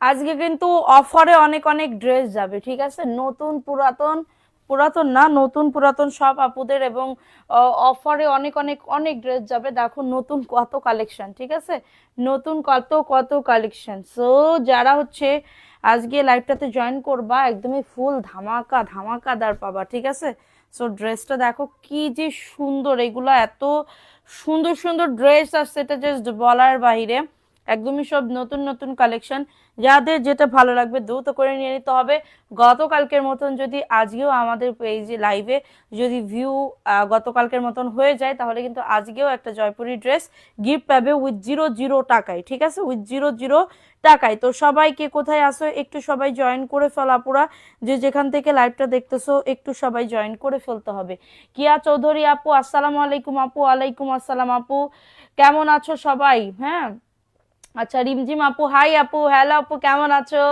আজকে কিন্তু অফারে অনেক অনেক ড্রেস যাবে, ঠিক আছে। নতুন পুরাতন, পুরাতন না নতুন পুরাতন সব আপুদের, এবং অফারে অনেক অনেক অনেক ড্রেস যাবে। দেখো নতুন কত কালেকশন, ঠিক আছে, নতুন কত কত কালেকশন। সো যারা হচ্ছে আজকে লাইভটাতে জয়েন করবা, একদমই ফুল ধামাকা ধামাকাদার পাবা, ঠিক আছে। সো ড্রেসটা দেখো কি যে সুন্দর, এগুলো এত সুন্দর সুন্দর ড্রেস আসছে, এটা জাস্ট বলার বাইরে। একদমই সব নতুন নতুন কালেকশন, যাদের যেটা ভালো লাগবে দ্রুত করে নিয়ে নিতে হবে। গতকালকের মতন যদি আজকেও আমাদের পেজে লাইভে যদি ভিউ গতকালকের মতন হয়ে যায়, তাহলে কিন্তু আজকেও একটা জয়পুরি ড্রেস গিফট পাবে উইথ 00 টাকায়, ঠিক আছে, উইথ 00 টাকায়। তো সবাইকে কোথায় আসো একটু সবাই জয়েন করে ফেলা পুরা, যে যেখান থেকে লাইভটা দেখতেছো একটু সবাই জয়েন করে ফেলতে হবে। কিয়া চৌধুরী আপু আসসালামু আলাইকুম আপু। ওয়ালাইকুম আসসালাম আপু, কেমন আছো সবাই? হ্যাঁ, আচ্ছা রিমঝিম আপু হাই আপু, হ্যালো আপু, কেমন আছো?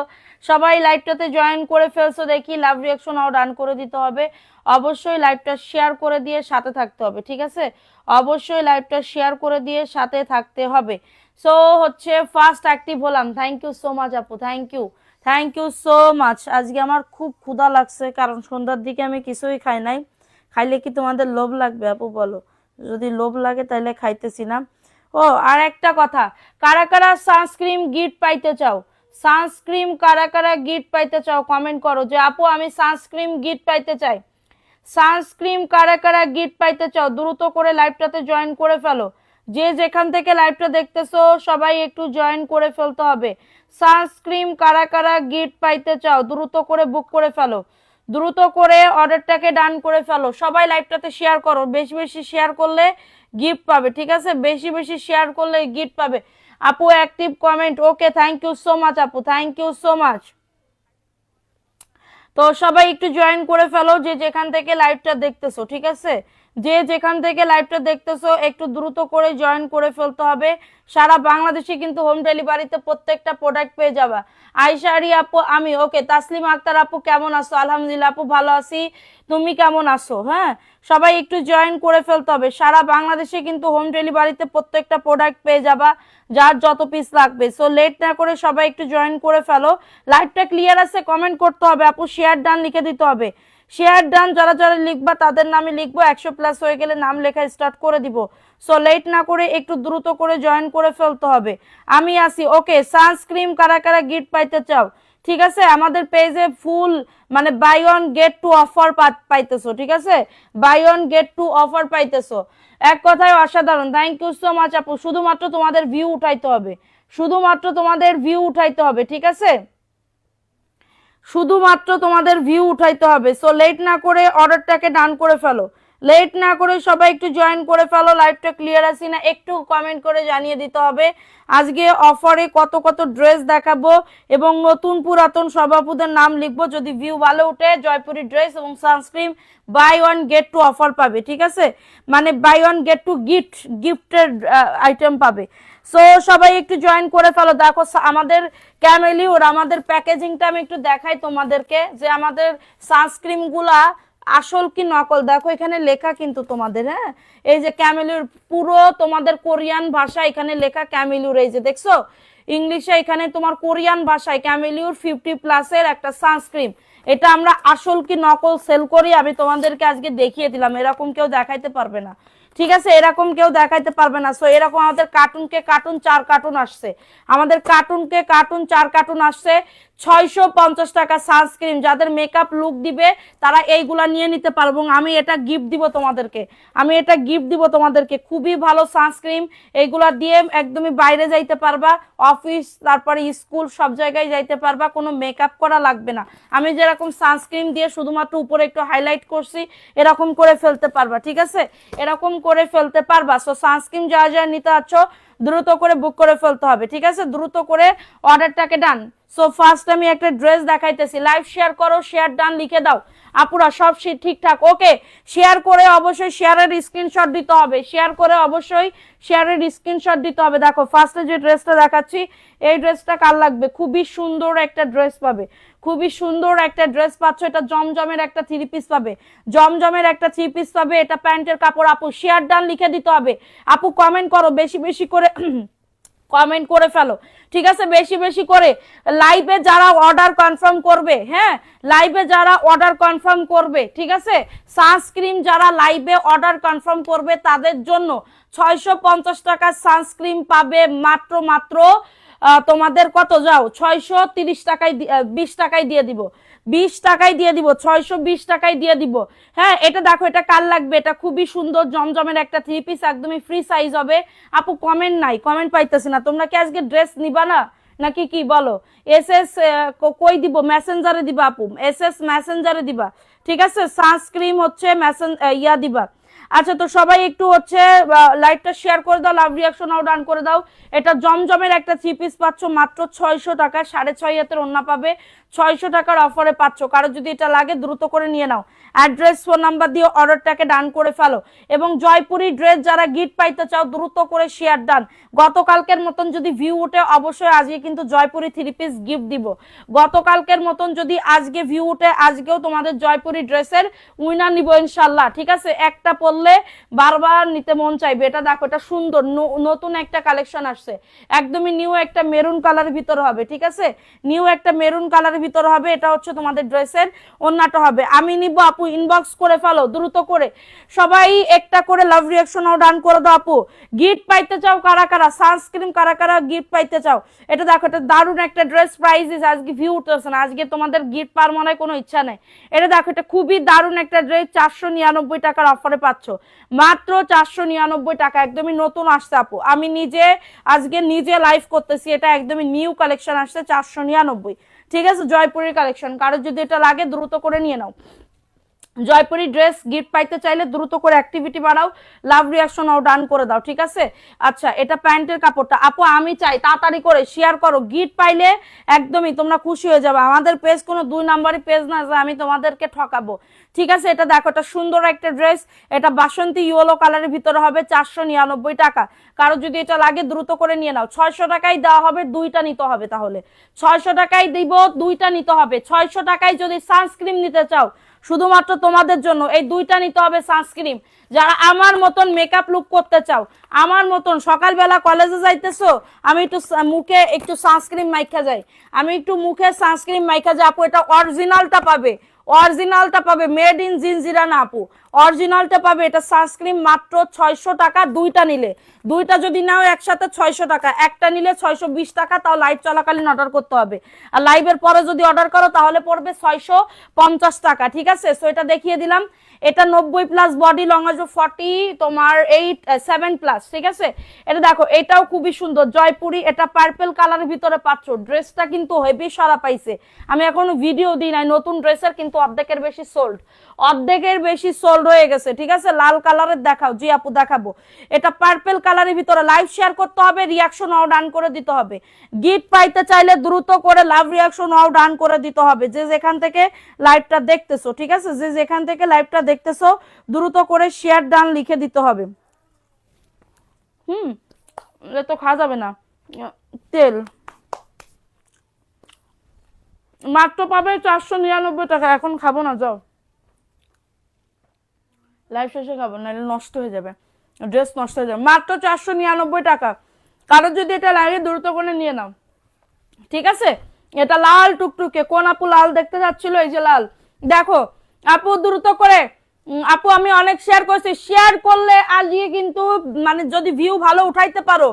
সবাই লাইভটাতে জয়েন করে ফেলছো দেখি, লাভ রিয়াকশন আও ডান করে দিতে হবে। অবশ্যই লাইভটা শেয়ার করে দিয়ে সাথে থাকতে হবে, ঠিক আছে, অবশ্যই লাইভটা শেয়ার করে দিয়ে সাথে থাকতে হবে। সো হচ্ছে ফার্স্ট অ্যাক্টিভ হলাম, থ্যাংক ইউ সো মাচ আপু, থ্যাংক ইউ সো মাচ। আজকে আমার খুব ক্ষুধা লাগছে, কারণ সন্ধ্যার দিকে আমি কিছুই খাই নাই। খাইলে কি তোমাদের লোভ লাগবে আপু বলো? যদি লোভ লাগে তাহলে খাইতেছি না। ও আর একটা কথা, কারা কারা সানস্ক্রিন গিফট পাইতে চাও? সানস্ক্রিন কারা কারা গিফট পাইতে চাও কমেন্ট করো, যে আপু আমি সানস্ক্রিন গিফট পাইতে চাই। সানস্ক্রিন কারা কারা গিফট পাইতে চাও দ্রুত করে লাইভটাতে জয়েন করে ফেলো। যে যেখান থেকে লাইভটা দেখতেছো সবাই একটু জয়েন করে ফেলতে হবে। সানস্ক্রিন কারা কারা গিফট পাইতে চাও দ্রুত করে বুক করে ফেলো, দ্রুত করে অর্ডারটাকে ডান করে ফেলো। সবাই লাইভটাতে শেয়ার করো, বেশি বেশি শেয়ার করলে গিফট পাবে, ঠিক আছে, বেশি বেশি শেয়ার করলে গিফট পাবে। আপু active comment, okay, thank you so much আপু, থ্যাংক ইউ সো মাচ। তো সবাই একটু জয়েন করে ফেলো, যে যেখান থেকে লাইভটা দেখতেছো, ঠিক আছে, যে যেখান থেকে লাইভটা দেখতেছো একটু দ্রুত করে জয়েন করে ফেলতে হবে। সারা বাংলাদেশে কিন্তু হোম ডেলিভারিতে প্রত্যেকটা প্রোডাক্ট পেয়ে যাবা। আইশারি আপু আমি ওকে। তাসলিম আক্তার আপু কেমন আছো? আলহামদুলিল্লাহ আপু ভালো আছি, তুমি কেমন আছো? হ্যাঁ, সবাই একটু জয়েন করে ফেলতে হবে। সারা বাংলাদেশে কিন্তু হোম ডেলিভারিতে প্রত্যেকটা প্রোডাক্ট পেয়ে যাবা, যার যত পিস লাগবে। সো লেট না করে সবাই একটু জয়েন করে ফেলো। লাইভটা ক্লিয়ার আছে কমেন্ট করতে হবে আপু, শেয়ার ডান লিখে দিতে হবে। শেয়ার ডান যারা যারা লিখবা তাদের নামে লিখবো, 100+ হয়ে গেলে নাম লেখা স্টার্ট করে দিব। সো লেট না করে একটু দ্রুত করে জয়েন করে ফেলতে হবে। আমি আসি, ওকে। সানস্ক্রিন কারা কারা গিফট পাইতে চাও, ঠিক আছে, আমাদের পেজে ফুল মানে buy one get two offer পাইতেছো, ঠিক আছে, buy one get two offer পাইতেছো। এক কথায় অসাধারণ, থ্যাংক ইউ সো মাচ আপু। শুধুমাত্র তোমাদের ভিউ উঠাইতে হবে, শুধুমাত্র তোমাদের ভিউ উঠাইতে হবে, ঠিক আছে, শুধুমাত্র তোমাদের ভিউ উঠাইতে হবে। সো লেট না করে অর্ডারটাকে ডান করে ফেলো, লেট না করে সবাই একটু জয়েন করে ফেলো। লাইভটা ক্লিয়ার আছে না একটু কমেন্ট করে জানিয়ে দিতে হবে। আজকে অফারে কত কত ড্রেস দেখাবো এবং নতুন পুরাতন সভাপতিদের নাম লিখবো। যদি ভিউ ভালো উঠে জয়পুরি ড্রেস এবং sunscreen buy one get two offer পাবে, ঠিক আছে, মানে বাই ওয়ান গেট টু গিফটের আইটেম পাবে। সো সবাই একটু জয়েন করে ফেলো। দেখো আমাদের ক্যামেলিওর আমাদের প্যাকেজিংটা আমি একটু দেখাই তোমাদেরকে, যে আমাদের সানস্ক্রিন গুলা আসল কি নকল। দেখো এখানে লেখা কিন্তু তোমাদের, হ্যাঁ, এই যে ক্যামেলিওর পুরো তোমাদের কোরিয়ান ভাষা এখানে লেখা ক্যামেলিওর, এই যে দেখছো ইংলিশে এখানে তোমার কোরিয়ান ভাষায় ক্যামেলিওর 50+ একটা সানস্ক্রিন। এটা আমরা আসল কি নকল সেল করি, আমি তোমাদেরকে আজকে দেখিয়ে দিলাম। এরকম কেউ দেখাইতে পারবে না, ঠিক আছে, এরকম কেউ দেখাইতে পারবে না। সো এরকম আমাদের কার্টুনকে কার্টুন 4 কার্টুন আসছে, আমাদের কার্টুনকে কার্টুন 4 কার্টুন আসছে। 650 টাকা সানস্ক্রিন, যাদের মেকআপ লুক দিবে তারা এইগুলা নিয়ে নিতে পারবো। আমি এটা গিফট দিব তোমাদেরকে, আমি এটা গিফট দিব তোমাদেরকে। খুবই ভালো সানস্ক্রিন, এইগুলা দিয়ে একদমই বাইরে যাইতে পারবা, অফিস তারপরে স্কুল সব জায়গায় যাইতে পারবা, কোনো মেকআপ করা লাগবে না। আমি যেরকম সানস্ক্রিন দিয়ে শুধুমাত্র উপরে একটু হাইলাইট করছি, এরকম করে ফেলতে পারবা, ঠিক আছে, এরকম করে ফেলতে পারবা। সো সানস্ক্রিন যা যা নিতে আছো দ্রুত করে বুক করে ফেলতে হবে, ঠিক আছে, দ্রুত করে অর্ডারটাকে ডান। সো ফার্স্ট আমি একটা ড্রেস দেখাইতেছি, লাইভ শেয়ার করো, শেয়ার ডান লিখে দাও আপুরা, সব ঠিকঠাক, ওকে। শেয়ার করে অবশ্যই শেয়ারের স্ক্রিনশট দিতে হবে, শেয়ার করে অবশ্যই শেয়ারের স্ক্রিনশট দিতে হবে। দেখো ফার্স্টে যে ড্রেসটা দেখাচ্ছি, এই ড্রেসটা কার লাগবে? খুবই সুন্দর একটা ড্রেস পাবে, খুবই সুন্দর একটা ড্রেস পাচ্ছ। এটা জমজমের একটা 3 পিস পাবে, জমজমের একটা 3 পিস পাবে, এটা প্যান্টের কাপড়। আপু শেয়ার ডান লিখে দিতে হবে, আপু কমেন্ট করো বেশি বেশি করে কমেন্ট করে ফেলো, ঠিক আছে, বেশি বেশি করে। লাইভে যারা অর্ডার কনফার্ম করবে, হ্যাঁ লাইভে যারা অর্ডার কনফার্ম করবে, ঠিক আছে, সানস্ক্রিন যারা লাইভে অর্ডার কনফার্ম করবে তাদের জন্য 650 টাকার সানস্ক্রিন পাবে মাত্র মাত্র তোমাদের কত যাও 630 টাকায় 20 টাকায় দিয়ে দিব, 20 টাকায় দিয়ে দিব, 620 টাকায় দিয়ে দিব। হ্যাঁ এটা দেখো, এটা কার লাগবে, এটা খুবই সুন্দর জমজমের একটা 3 পিস, একদমই ফ্রি সাইজ হবে। আপু কমেন্ট নাই, কমেন্ট পাইতেছি না, তোমরা কি আজকে ড্রেস নিবা না নাকি কি বলো? এসএস কই দিব, মেসেঞ্জারে দিবা আপু, এসএস মেসেঞ্জারে দিবা, ঠিক আছে, সানস্ক্রিন হচ্ছে ইয়া দিবা। আচ্ছা তো সবাই একটু হচ্ছে লাইভটা শেয়ার করে দাও, লাভ রিয়াকশন আও ডান করে দাও। এটা জমজমের একটা 3 পিস পাচ্ছ মাত্র 600 টাকা, 6.5 হাতের ওন্না পাবে, 600 টাকার অফারে পাচ্ছ। কারো যদি এটা লাগে দ্রুত করে নিয়ে নাও, অ্যাড্রেস ফোন নাম্বার দিয়ে অর্ডারটাকে ডান করে ফেলো। এবং জয়পুরি ড্রেস যারা গিফট পাইতে চাও দ্রুত করে শেয়ার ডান। গতকালকের মতন যদি ভিউ উঠে অবশ্যই আজকে কিন্তু জয়পুরি 3 পিস গিফট দিব। গতকালকের মতন যদি আজকে ভিউ উঠে আজকেও তোমাদের জয়পুরি ড্রেসের উইনার নিব ইনশাল্লাহ, ঠিক আছে। একটা পরলে বারবার নিতে মন চাইবে। এটা দেখো, এটা সুন্দর নতুন একটা কালেকশন আসছে, একদমই নিউ একটা মেরুন কালারের ভিতর হবে, ঠিক আছে, নিউ একটা মেরুন কালারের ভিতর হবে। এটা হচ্ছে তোমাদের ড্রেসের ওন্নাটা হবে। আমি নিব আপু, ইনবক্স করে ফেলো দ্রুত করে, সবাই একটা করে লাভ রিয়াকশন ও ডান করে দাও। আপু গিফট পাইতে চাও কারা কারা, সানস্ক্রিন কারা কারা গিফট পাইতে চাও? এটা দেখো, এটা দারুণ একটা ড্রেস, প্রাইস আজকে ভিউ উঠতেছে না, আজকে তোমাদের গিফট পাওয়ার মনে কোনো ইচ্ছা নেই। এটা দেখো, এটা খুবই দারুণ একটা ড্রেস, 499 টাকার অফারে পাচ্ছ মাত্র 499 টাকা, একদমই নতুন আসছে আপু। আমি নিজে আজকে নিজে লাইভ করতেছি, এটা একদমই নিউ কালেকশন আসছে 499, ঠিক আছে, জয়পুরের কালেকশন। কারো যদি এটা লাগে দ্রুত করে নিয়ে নাও। জয়পুরি ড্রেস গিফট পাইতে চাইলে দ্রুত করে অ্যাক্টিভিটি বাড়াও, লাভ রিয়াকশন ও ডান করে দাও, ঠিক আছে। আচ্ছা এটা প্যান্টের কাপড়টা আপু, আমি চাই তাড়াতাড়ি করে শেয়ার করো, গিফট পাইলে একদমই তোমরা খুশি হয়ে যাবে। আমাদের পেজ কোনো 2 নাম্বারি পেজ না যে আমি তোমাদেরকে ঠকাবো, ঠিক আছে। এটা দেখো, এটা সুন্দর একটা ড্রেস, এটা বাসন্তী ইয়েলো কালারের ভিতরে হবে, 499 টাকা। কারো যদি এটা লাগে দ্রুত করে নিয়ে নাও। 600 টাকায় দেওয়া হবে, 2টা নিতে হবে, তাহলে 600 টাকায় দিব, 2টা নিতে হবে। 600 টাকায় যদি সানস্ক্রিন নিতে চাও শুধুমাত্র তোমাদের জন্য এই 2টা নিতে হবে সানস্ক্রিন। যারা আমার মতন মেকআপ লুক করতে চাও, আমার মতন সকালবেলা কলেজে যাইতেছো, আমি একটু মুখে একটু সানস্ক্রিন মাইখা যাই, আমি একটু মুখে সানস্ক্রিন মাইখা যাই, আপু এটা অরিজিনালটা পাবে, অরিজিনালটা পাবে, মেড ইন জিনজিরা না আপু, অরিজিনালটা পাবে। এটা সানস্ক্রিন মাত্র 600 টাকা, 2টা নিলে, 2টা যদি নাও একসাথে 600 টাকা, একটা নিলে 620 টাকা, তাও লাইভ চলাকালীন অর্ডার করতে হবে। আর লাইভের পরে যদি অর্ডার করো তাহলে পড়বে 650 টাকা, ঠিক আছে। সো এটা দেখিয়ে দিলাম, এটা 90 প্লাস বডি, লং আসবে 40, তোমার 7 প্লাস, ঠিক আছে। এটা দেখো, এটাও খুবই সুন্দর জয়পুরি, এটা পার্পল কালারের ভিতরে পাচ্ছ। ড্রেসটা কিন্তু হেভি সারা পাইছে, আমি এখনো ভিডিও দিই নাই, নতুন ড্রেসের কিন্তু অর্ধেকের বেশি সোল্ড, অর্ধেকের বেশি সোল্ড হয়ে গেছে, ঠিক আছে। লাল কালারের দেখাও, জি আপু দেখাবো। এটা পার্পল কালারের ভিতরে, লাইভ শেয়ার করতে হবে, রিয়াকশন অও ডান করে দিতে হবে। গিফট পাইতে চাইলে দ্রুত করে লাভ রিয়াকশন অও ডান করে দিতে হবে, যে যেখান থেকে লাইভটা দেখতেছো, ঠিক আছে, যে যেখান থেকে লাইভটা দেখতেছো দ্রুত করে শেয়ার ডান লিখে দিতে হবে। এটা তো খাওয়া যাবে না, তেল মাত্র পাবে 499 টাকা, এখন খাবো না, যাও লাইভ শেষে খাবো, নাহলে নষ্ট হয়ে যাবে, ড্রেস নষ্ট হয়ে যাবে। মাত্র 499 টাকা, কারো যদি এটা লাগে দ্রুত করে নিয়ে নাও, ঠিক আছে। এটা লাল টুকটুকে, কোন আপু লাল দেখতে যাচ্ছিল, এই যে লাল, দেখো আপু দ্রুত করে। আপু আমি অনেক শেয়ার করছি, শেয়ার করলে আজকে কিন্তু মানে যদি ভিউ ভালো উঠাইতে পারো,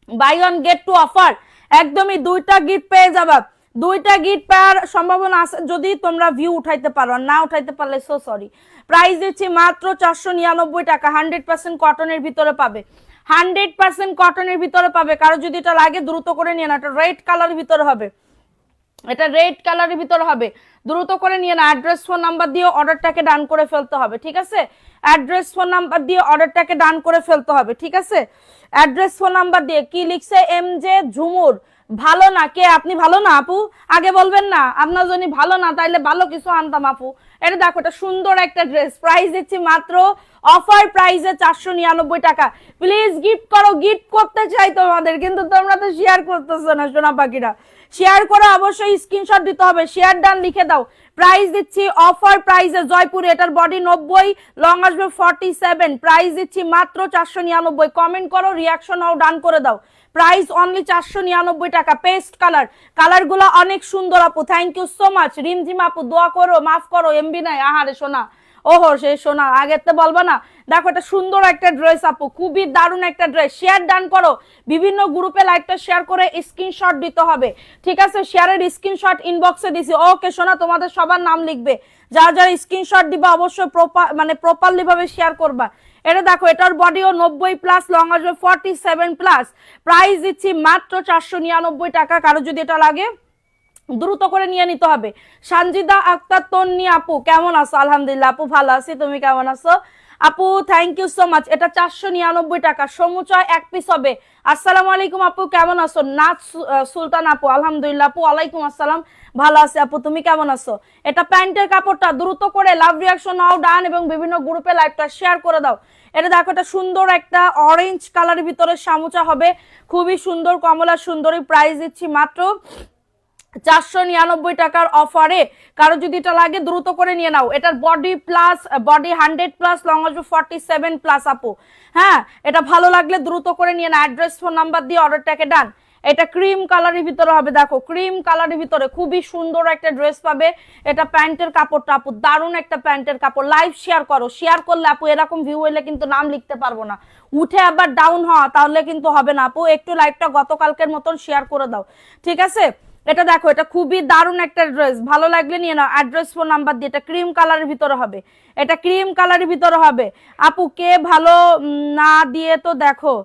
buy one get two offer, একদমই 2টা গিফট পেয়ে যাবা, 2টা গিফট পাওয়ার সম্ভাবনা আছে যদি তোমরা ভিউ উঠাইতে পারো, আর না উঠাইতে পারলে সো সরি। প্রাইস দিচ্ছি মাত্র 499 টাকা, 100% কটনের ভিতরে পাবে, 100% কটনের ভিতরে পাবে। কারো যদি এটা লাগে দ্রুত করে নিয়ে না, এটা রেড কালারের ভিতরে হবে, এটা রেড কালারের ভিতরে হবে, দ্রুত করে নিয়ে না। অ্যাড্রেস ফোন নাম্বার দিয়ে অর্ডারটাকে ডান করে ফেলতে হবে, ঠিক আছে। অ্যাড্রেস ফোন নাম্বার দিয়ে অর্ডারটাকে ডান করে ফেলতে হবে, ঠিক আছে। অ্যাড্রেস ফোন নাম্বার দিয়ে, কি লিখছে MJ ঝুমুর, ভালো না কে আপনি, ভালো না আপু, আগে বলবেন না, আপনার জন্য ভালো না, তাইলে ভালো কিছু আনতাম আপু। এটা দেখো, এটা সুন্দর একটা ড্রেস, প্রাইস দিচ্ছি মাত্র অফার প্রাইসে 499 টাকা। প্লিজ গিফট করো, গিফট করতে চাই তোমাদের, কিন্তু তোমরা তো শেয়ার করতেছো না সোনা পাখিরা। শেয়ার করে অবশ্যই স্ক্রিনশট দিতে হবে, শেয়ার ডান লিখে দাও। প্রাইস দিচ্ছি অফার প্রাইসে জয়পুরে, এটার বডি 90, লং আসবে 47, প্রাইস দিচ্ছি মাত্র 499। কমেন্ট করো, রিয়াকশন নাও, ডান করে দাও। প্রাইস অনলি 499 টাকা। পেস্ট কালার, কালার গুলো অনেক সুন্দর আপু, থ্যাংক ইউ সো মাচ। রিমঝিম আপু দোয়া করো, মাফ করো, এমবি নাই, আহারে সোনা, ওহো সে সোনা, আগের তো বলবা না। দেখো এটা সুন্দর একটা ড্রেস আপু, খুবই দারুণ একটা ড্রেস। শেয়ার ডান করো, বিভিন্ন গ্রুপে লাইভটা শেয়ার করে স্ক্রিনশট দিতে হবে, ঠিক আছে? শেয়ারের স্ক্রিনশট ইনবক্সে দিছি। ওকে সোনা, তোমাদের সবার নাম লিখবে, যারা যারা স্ক্রিনশট দিবা অবশ্যই প্রপারলি ভাবে শেয়ার করবা। এটা দেখো, এটার বডিও 90 প্লাস, লং আসবে 47 প্লাস, প্রাইস দিচ্ছি মাত্র 499 টাকা। কারো যদি এটা লাগে দ্রুত করে নিয়ে নিতে হবে। সানজিদা আক্তার তন্নি আপু কেমন আছো? আলহামদুলিল্লাহ আপু ভালো আছি, তুমি কেমন আছো আপু? Thank you so much. এটা 499 টাকা, সমুচয় এক পিস হবে। আসসালামু আলাইকুম আপু, কেমন আছো? নাচ সুলতান আপু আলহামদুলিল্লাহ আপু, ওয়ালাইকুম আসসালাম, ভালো আছি আপু, তুমি কেমন আছো? এটা প্যান্টের কাপড়টা, দ্রুত করে লাভ রিয়াকশন নাও ডান, এবং বিভিন্ন গ্রুপে লাইভটা শেয়ার করে দাও। এটা দেখো, এটা সুন্দর একটা অরেঞ্জ কালারের ভিতরে সামুচা হবে, খুবই সুন্দর কমলা সুন্দরী। প্রাইস দিচ্ছি মাত্র 499 টাকার অফারে। কারো যদি এটা লাগে দ্রুত করে নিয়ে নাও। এটার বডি 100 প্লাস, লং আসবে 47 প্লাস আপু। হ্যাঁ, এটা ভালো লাগলে দ্রুত করে নিয়ে নাও, অ্যাড্রেস ফোন নাম্বার দিয়ে অর্ডারটাকে ডান। এটা ক্রিম কালারের ভিতরে হবে, দেখো ক্রিম কালারের ভিতরে খুবই সুন্দর একটা ড্রেস পাবে। এটা প্যান্টের কাপড়টা আপু, দারুণ একটা প্যান্টের কাপড়। লাইভ শেয়ার করো, শেয়ার করলে আপু এরকম ভিউ হইলে কিন্তু নাম লিখতে পারবো না, উঠে আবার ডাউন হওয়া, তাহলে কিন্তু হবে না আপু। একটু লাইভটা গতকালকের মতন শেয়ার করে দাও, ঠিক আছে? এটা দেখো, এটা খুবই দারুণ একটা ড্রেস, ভালো লাগলে নিয়ে নাও, অ্যাড্রেস ফোন নাম্বার দিয়ে। এটা ক্রিম কালারের ভিতরে হবে, এটা ক্রিম কালারের ভিতরে হবে আপু। কে ভালো না দিয়ে তো দেখো,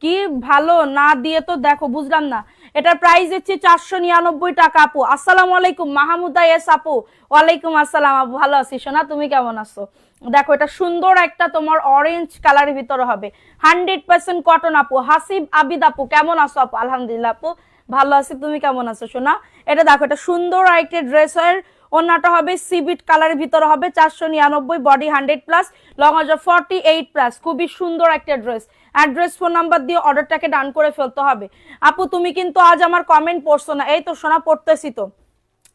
কি ভালো না দিয়ে তো দেখো, বুঝলাম না। এটার প্রাইস দিচ্ছি 499 টাকা আপু। আসসালামু আলাইকুম মাহমুদা এস আপু, ওয়ালাইকুম আসসালাম আপু, ভালো আছি সোনা, তুমি কেমন আছো? দেখো, এটা সুন্দর একটা তোমার অরেঞ্জ কালারের ভিতরে হবে, 100% কটন আপু। হাসিব আবিদ আপু কেমন আছো আপু? আলহামদুলিল্লাহ আপু ভালো আছি, তুমি কেমন আছো সোনা? এটা দেখো, এটা সুন্দর একটা ড্রেসের ওন্নাটা হবে সিবিট কালারের ভিতরে হবে, 499, বডি 100 প্লাস, লং আসবে 48 প্লাস, খুবই সুন্দর একটা ড্রেস। অ্যাড্রেস ফোন নাম্বার দিয়ে অর্ডারটাকে ডান করে ফেলতে হবে আপু। তুমি কিন্তু আজ আমার কমেন্ট পড়ছো না, এই তো সোনা পড়তেছি তো।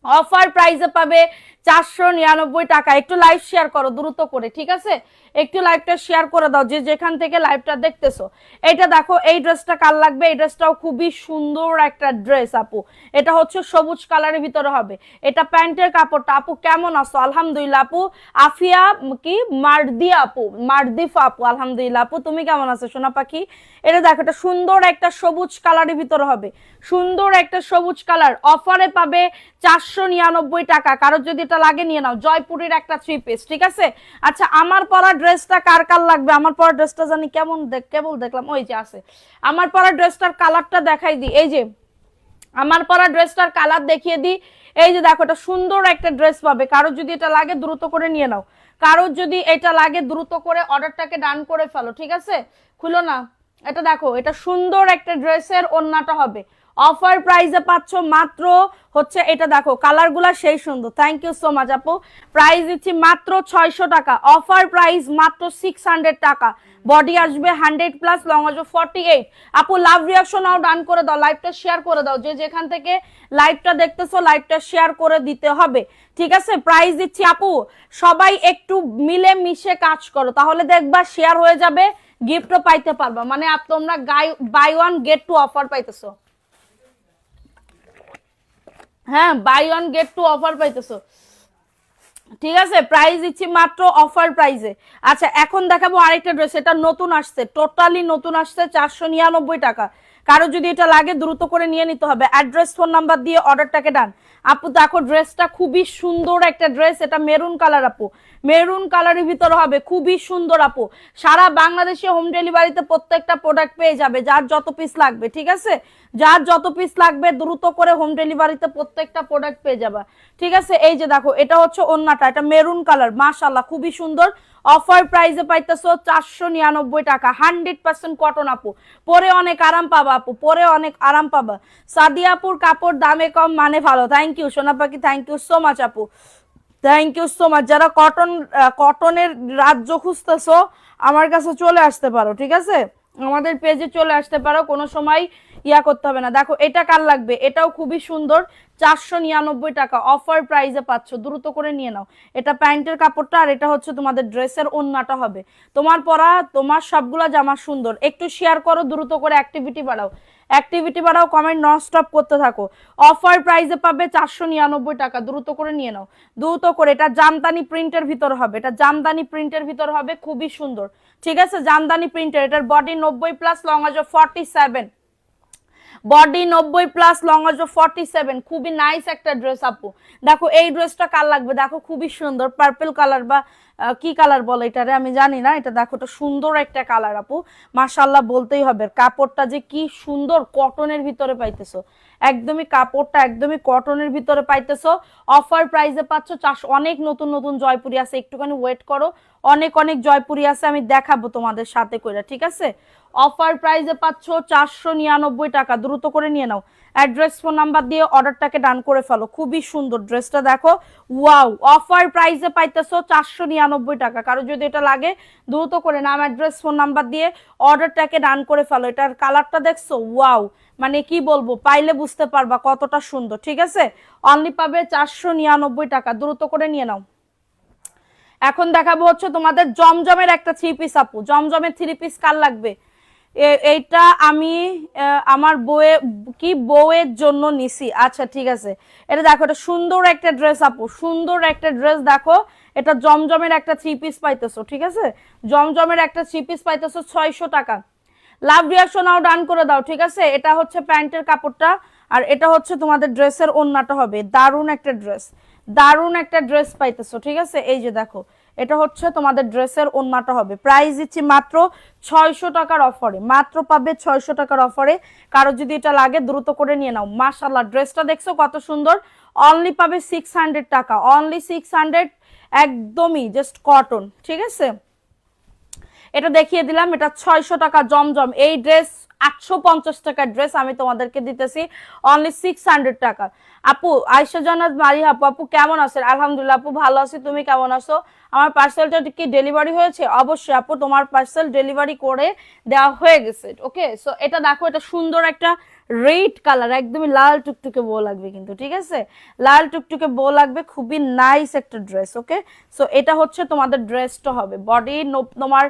অফার প্রাইসে পাবে 499 টাকা। একটু লাইভ শেয়ার করো দ্রুত করে, ঠিক আছে? একটু লাইভটা শেয়ার করে দাও, যে যেখান থেকে লাইভটা দেখতেছো। এইটা দেখো, এই ড্রেসটা কার লাগবে? এই ড্রেসটাও খুবই সুন্দর একটা ড্রেস আপু। এটা হচ্ছে সবুজ কালারের ভিতরে হবে, এটা প্যান্টের কাপড়টা। আপু কেমন আছো? আলহামদুলিল্লাহ আপু। আফিয়া কি মারদিয়া আপু, মারদিফা আপু, আলহামদুলিল্লাহ আপু, তুমি কেমন আছো সোনা পাখি? এটা দেখো, এটা সুন্দর একটা সবুজ কালারের ভিতরে হবে, সুন্দর একটা সবুজ কালার। অফারে পাবে 499 টাকা। কারো যদি এটা লাগে নিয়ে নাও, জয়পুরের একটা 3 পিস, ঠিক আছে? আচ্ছা, আমার পরা ড্রেসটা কার কার লাগবে? আমার পরা ড্রেসটা জানি কেমন কেবল দেখলাম, ওই যে আছে। আমার পরা ড্রেসটার কালারটা দেখাই দিই, এই যে আমার পরা ড্রেসটার কালার দেখিয়ে দিই। এই যে দেখো, এটা সুন্দর একটা ড্রেস পাবে। কারো যদি এটা লাগে দ্রুত করে নিয়ে নাও, কারো যদি এটা লাগে দ্রুত করে অর্ডারটাকে ডান করে ফেলো, ঠিক আছে? খুলো না। এটা দেখো, এটা সুন্দর একটা ড্রেসের ওন্নাটা হবে, অফার প্রাইসে পাচ্ছ মাত্র হচ্ছে। এটা দেখো, কালারগুলা সেই সুন্দর, থ্যাংক ইউ সো মাচ আপু। প্রাইস দিচ্ছি মাত্র 600 টাকা, অফার প্রাইস মাত্র 600 টাকা। বডি আসবে 100 প্লাস, লং আসবে 48। আপু লাভ রিয়াকশন নাও, ডান করে দাও, লাইভটা শেয়ার করে দাও, যে যেখান থেকে লাইভটা দেখতেছো লাইভটা শেয়ার করে দিতে হবে, ঠিক আছে? প্রাইস দিচ্ছি আপু, সবাই একটু মিলে মিশে কাজ করো, তাহলে দেখবা শেয়ার হয়ে যাবে, গিফটও পাইতে পারবা। মানে তোমরা buy one get two offer পাইতেছো। হ্যাঁ, buy one get two offer পাইতেছো, ঠিক আছে? প্রাইস দিচ্ছি মাত্র অফার প্রাইসে। আচ্ছা, এখন দেখাবো আরেকটা ড্রেস, এটা নতুন আসছে, টোটালি নতুন আসছে, 499 টাকা। কারো যদি এটা লাগে দ্রুত করে নিয়ে নিতে হবে, অ্যাড্রেস ফোন নাম্বার দিয়ে অর্ডারটাকে ডান। আপু দেখো, ড্রেসটা খুবই সুন্দর একটা ড্রেস, এটা মেরুন কালার আপু, মেরুন কালারের ভিতরে হবে, খুবই সুন্দর আপু। সারা বাংলাদেশে হোম ডেলিভারিতে প্রত্যেকটা প্রোডাক্ট পেয়ে যাবে, যার যত পিস লাগবে, ঠিক আছে? যার যত পিস লাগবে দ্রুত করে হোম ডেলিভারিতে প্রত্যেকটা প্রোডাক্ট পেয়ে যাবা, ঠিক আছে? এই যে দেখো, এটা হচ্ছে ওন্নাটা, এটা মেরুন কালার, মাশাআল্লাহ খুবই সুন্দর। অফার প্রাইসে পাইতেছো 499 টাকা, 100% কটন আপু, পরে অনেক আরাম পাবা আপু, পরে অনেক আরাম পাবা। সাদিয়াপুর কাপড় দামে কম মানে ভালো, থ্যাংক ইউ সোনা পাখি, থ্যাংক ইউ সো মাচ আপু। Thank you so much. যারা কটনের রাজ্য খুঁজতেছো আমার কাছে চলে আসতে পারো, ঠিক আছে, আমাদের পেজে চলে আসতে পারো, কোনো সময় ইয়া করতে হবে না। দেখো এটা কার লাগবে, এটাও খুবই সুন্দর, 499 টাকা অফার প্রাইসে পাচ্ছ, দ্রুত করে নিয়ে নাও। এটা প্যান্টের কাপড়টা, আর এটা হচ্ছে তোমাদের ড্রেসের ওড়নাটা হবে। তোমার পরা তোমার সবগুলা জামা সুন্দর। একটু শেয়ার করো দ্রুত করে, অ্যাক্টিভিটি বাড়াও, অ্যাক্টিভিটি বাড়াও, কমেন্ট নন স্টপ করতে থাকো। অফার প্রাইসে পাবে 499 টাকা, দ্রুত করে নিয়ে নাও, দ্রুত করে। এটা জামদানি প্রিন্টের ভিতর হবে, এটা জামদানি প্রিন্টের ভিতর হবে, খুবই সুন্দর, ঠিক আছে, জামদানি প্রিন্টের। এটার বডি 90+, লং আছে 47, বডি 90+, লং আসবে 47। খুবই নাইস একটা ড্রেস আপু। দেখো এই ড্রেসটা কার লাগবে, দেখো খুবই সুন্দর পার্পল কালার, বা কি কালার বলে এটারে আমি জানি না, এটা দেখো এটা সুন্দর একটা কালার আপু, মাশাআল্লাহ বলতেই হবে। কাপড়টা যে কি সুন্দর, কটনের ভিতরে পাইতেছো, একদমই কাপড়টা একদমই কটনের ভিতরে পাইতেছো। অফার প্রাইসে পাচ্ছ 400। অনেক নতুন নতুন জয়পুরি আছে, একটুখানি ওয়েট করো, অনেক অনেক জয়পুরি আছে, আমি দেখাবো তোমাদের সাথে করে, ঠিক আছে। অফার প্রাইসে পাচ্ছ 499 টাকা, দ্রুত করে নিয়ে নাও। অ্যাড্রেস ফোন নাম্বার দিয়ে অর্ডারটাকে ডান করে ফেলো। খুবই সুন্দর ড্রেসটা দেখো, ওয়াও। অফার প্রাইসে পাইতেছো 499 টাকা। কারো যদি এটা লাগে দ্রুত করে নাম, অ্যাড্রেস ফোন নাম্বার দিয়ে অর্ডারটাকে ডান করে ফেলো। এটার কালারটা দেখছো, ওয়াও, মানে কি বলবো, পাইলে বুঝতে পারবা কতটা সুন্দর, ঠিক আছে। অনলি পাবে 499 টাকা, দ্রুত করে নিয়ে নাও। এখন দেখাবো হচ্ছে তোমাদের জমজমের একটা 3 পিস আপু। জমজমের 3 পিস কার লাগবে, এইটা আমি আমার বউয়ের জন্য নিছি। আচ্ছা ঠিক আছে, এটা দেখো, এটা সুন্দর একটা ড্রেস আপু, সুন্দর একটা ড্রেস দেখো। এটা জমজমের একটা 3 পিস পাইতেছো, ঠিক আছে, জমজমের একটা 3 পিস পাইতেছো 600 টাকা। লাভ রিয়াকশন নাও ডান করে দাও, ঠিক আছে। এটা হচ্ছে প্যান্টের কাপড়টা, আর এটা হচ্ছে তোমাদের ড্রেসের ওড়নাটা হবে। দারুণ একটা ড্রেস, দারুণ একটা ড্রেস পাইতেছো, ঠিক আছে। এই যে দেখো, এটা হচ্ছে তোমাদের ড্রেসের ওড়নাটা হবে। প্রাইস দিচ্ছি মাত্র 600 টাকার অফারে, মাত্র পাবে 600 টাকার অফারে। কারো যদি এটা লাগে দ্রুত করে নিয়ে নাও। মাশাআল্লাহ ড্রেসটা দেখছো কত সুন্দর। অনলি পাবে 600 টাকা, অনলি 600, একদমই জাস্ট কটন, ঠিক আছে। এটা দেখিয়ে দিলাম, এটা 600 টাকা জমজম। এই ড্রেস 850 টাকার ড্রেস আমি তোমাদেরকে দিতেছি অনলি 600 টাকা। আপু আয়েশা জান্নাত মারিয়া আপু, আপু কেমন আছেন? আলহামদুলিল্লাহ আপু ভালো আছি, তুমি কেমন আছো? আমার পার্সেলটা কি ডেলিভারি হয়েছে? অবশ্যই আপু, তোমার পার্সেল ডেলিভারি করে দেওয়া হয়ে গেছে। ওকে, সো এটা দেখো, এটা সুন্দর একটা রেড কালার, একদমই লাল টুকটুকে বউ লাগবে কিন্তু, ঠিক আছে, লাল টুকটুকে বউ লাগবে, খুবই নাইস একটা ড্রেস। ওকে, সো এটা হচ্ছে তোমাদের ড্রেসটা হবে। বডি তোমার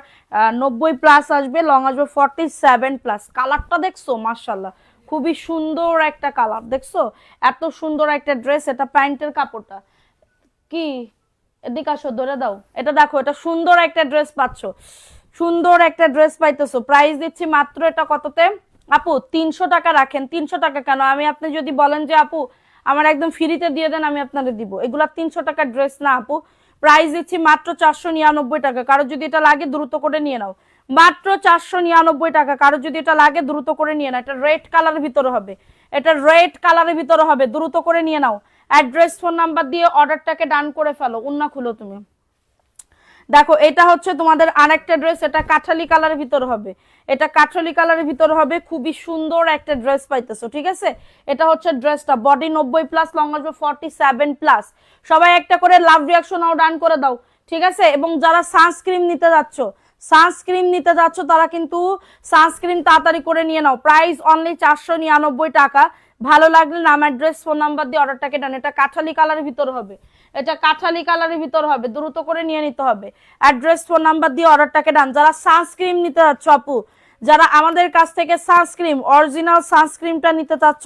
90+ আসবে, লং আসবে 47+। কালারটা দেখছো, মাশাআল্লাহ খুবই সুন্দর একটা কালার দেখছো, এত সুন্দর একটা ড্রেস। এটা প্যান্টের কাপড়টা কি, এদিকে আসো ধরে দাও। এটা দেখো, এটা সুন্দর একটা ড্রেস পাচ্ছ, সুন্দর একটা ড্রেস পাইতেছো। প্রাইস দিচ্ছি মাত্র, এটা কততে আপু? 300 টাকা রাখেন। 300 টাকা কেন, আমি আপনি যদি বলেন যে আপু আমার একদম ফ্রিতে দিয়ে দেন, আমি আপনাদের দিব। এগুলা 300 টাকার ড্রেস না আপু। প্রাইস দিচ্ছি মাত্র 499 টাকা। কারো যদি এটা লাগে দ্রুত করে নিয়ে নাও, মাত্র 499 টাকা। কারো যদি এটা লাগে দ্রুত করে নিয়ে নাও। এটা রেড কালারের ভিতরে হবে, এটা রেড কালারের ভিতরে হবে, দ্রুত করে নিয়ে নাও। অ্যাড্রেস ফোন নাম্বার দিয়ে অর্ডারটাকে ডান করে ফেলো। উন্না খুলো তুমি। দেখো এটা হচ্ছে তোমাদের আরেকটা ড্রেস, এটা কাঠালি কালারের ভিতর হবে, এটা কাঠালি কালারের ভিতর হবে, খুবই সুন্দর একটা ড্রেস পাইতেছো, ঠিক আছে। এটা হচ্ছে ড্রেসটা, বডি 90+, লং আসবে 47+। সবাই একটা করে লাভ রিয়াকশন নাও, ডান করে দাও, ঠিক আছে। এবং যারা সানস্ক্রিন নিতে যাচ্ছ, সানস্ক্রিন নিতে যাচ্ছ, তারা কিন্তু সানস্ক্রিন তাড়াতাড়ি করে নিয়ে নাও। প্রাইস অনলি 499 টাকা। ভালো লাগলে নাম, অ্যাড্রেস, ফোন নাম্বার দিয়ে অর্ডারটাকে ডান। এটা কাঠালি কালারের ভিতর হবে, এটা কাঠালি কালারের ভিতর হবে, দ্রুত করে নিয়ে নিতে হবে। অ্যাড্রেস, ফোন নাম্বার দিয়ে অর্ডারটাকে ডান। যারা সানস্ক্রিন নিতে যাচ্ছ আপু, যারা আমাদের কাছ থেকে সানস্ক্রিন, অরিজিনাল সানস্ক্রিনটা নিতে চাচ্ছ,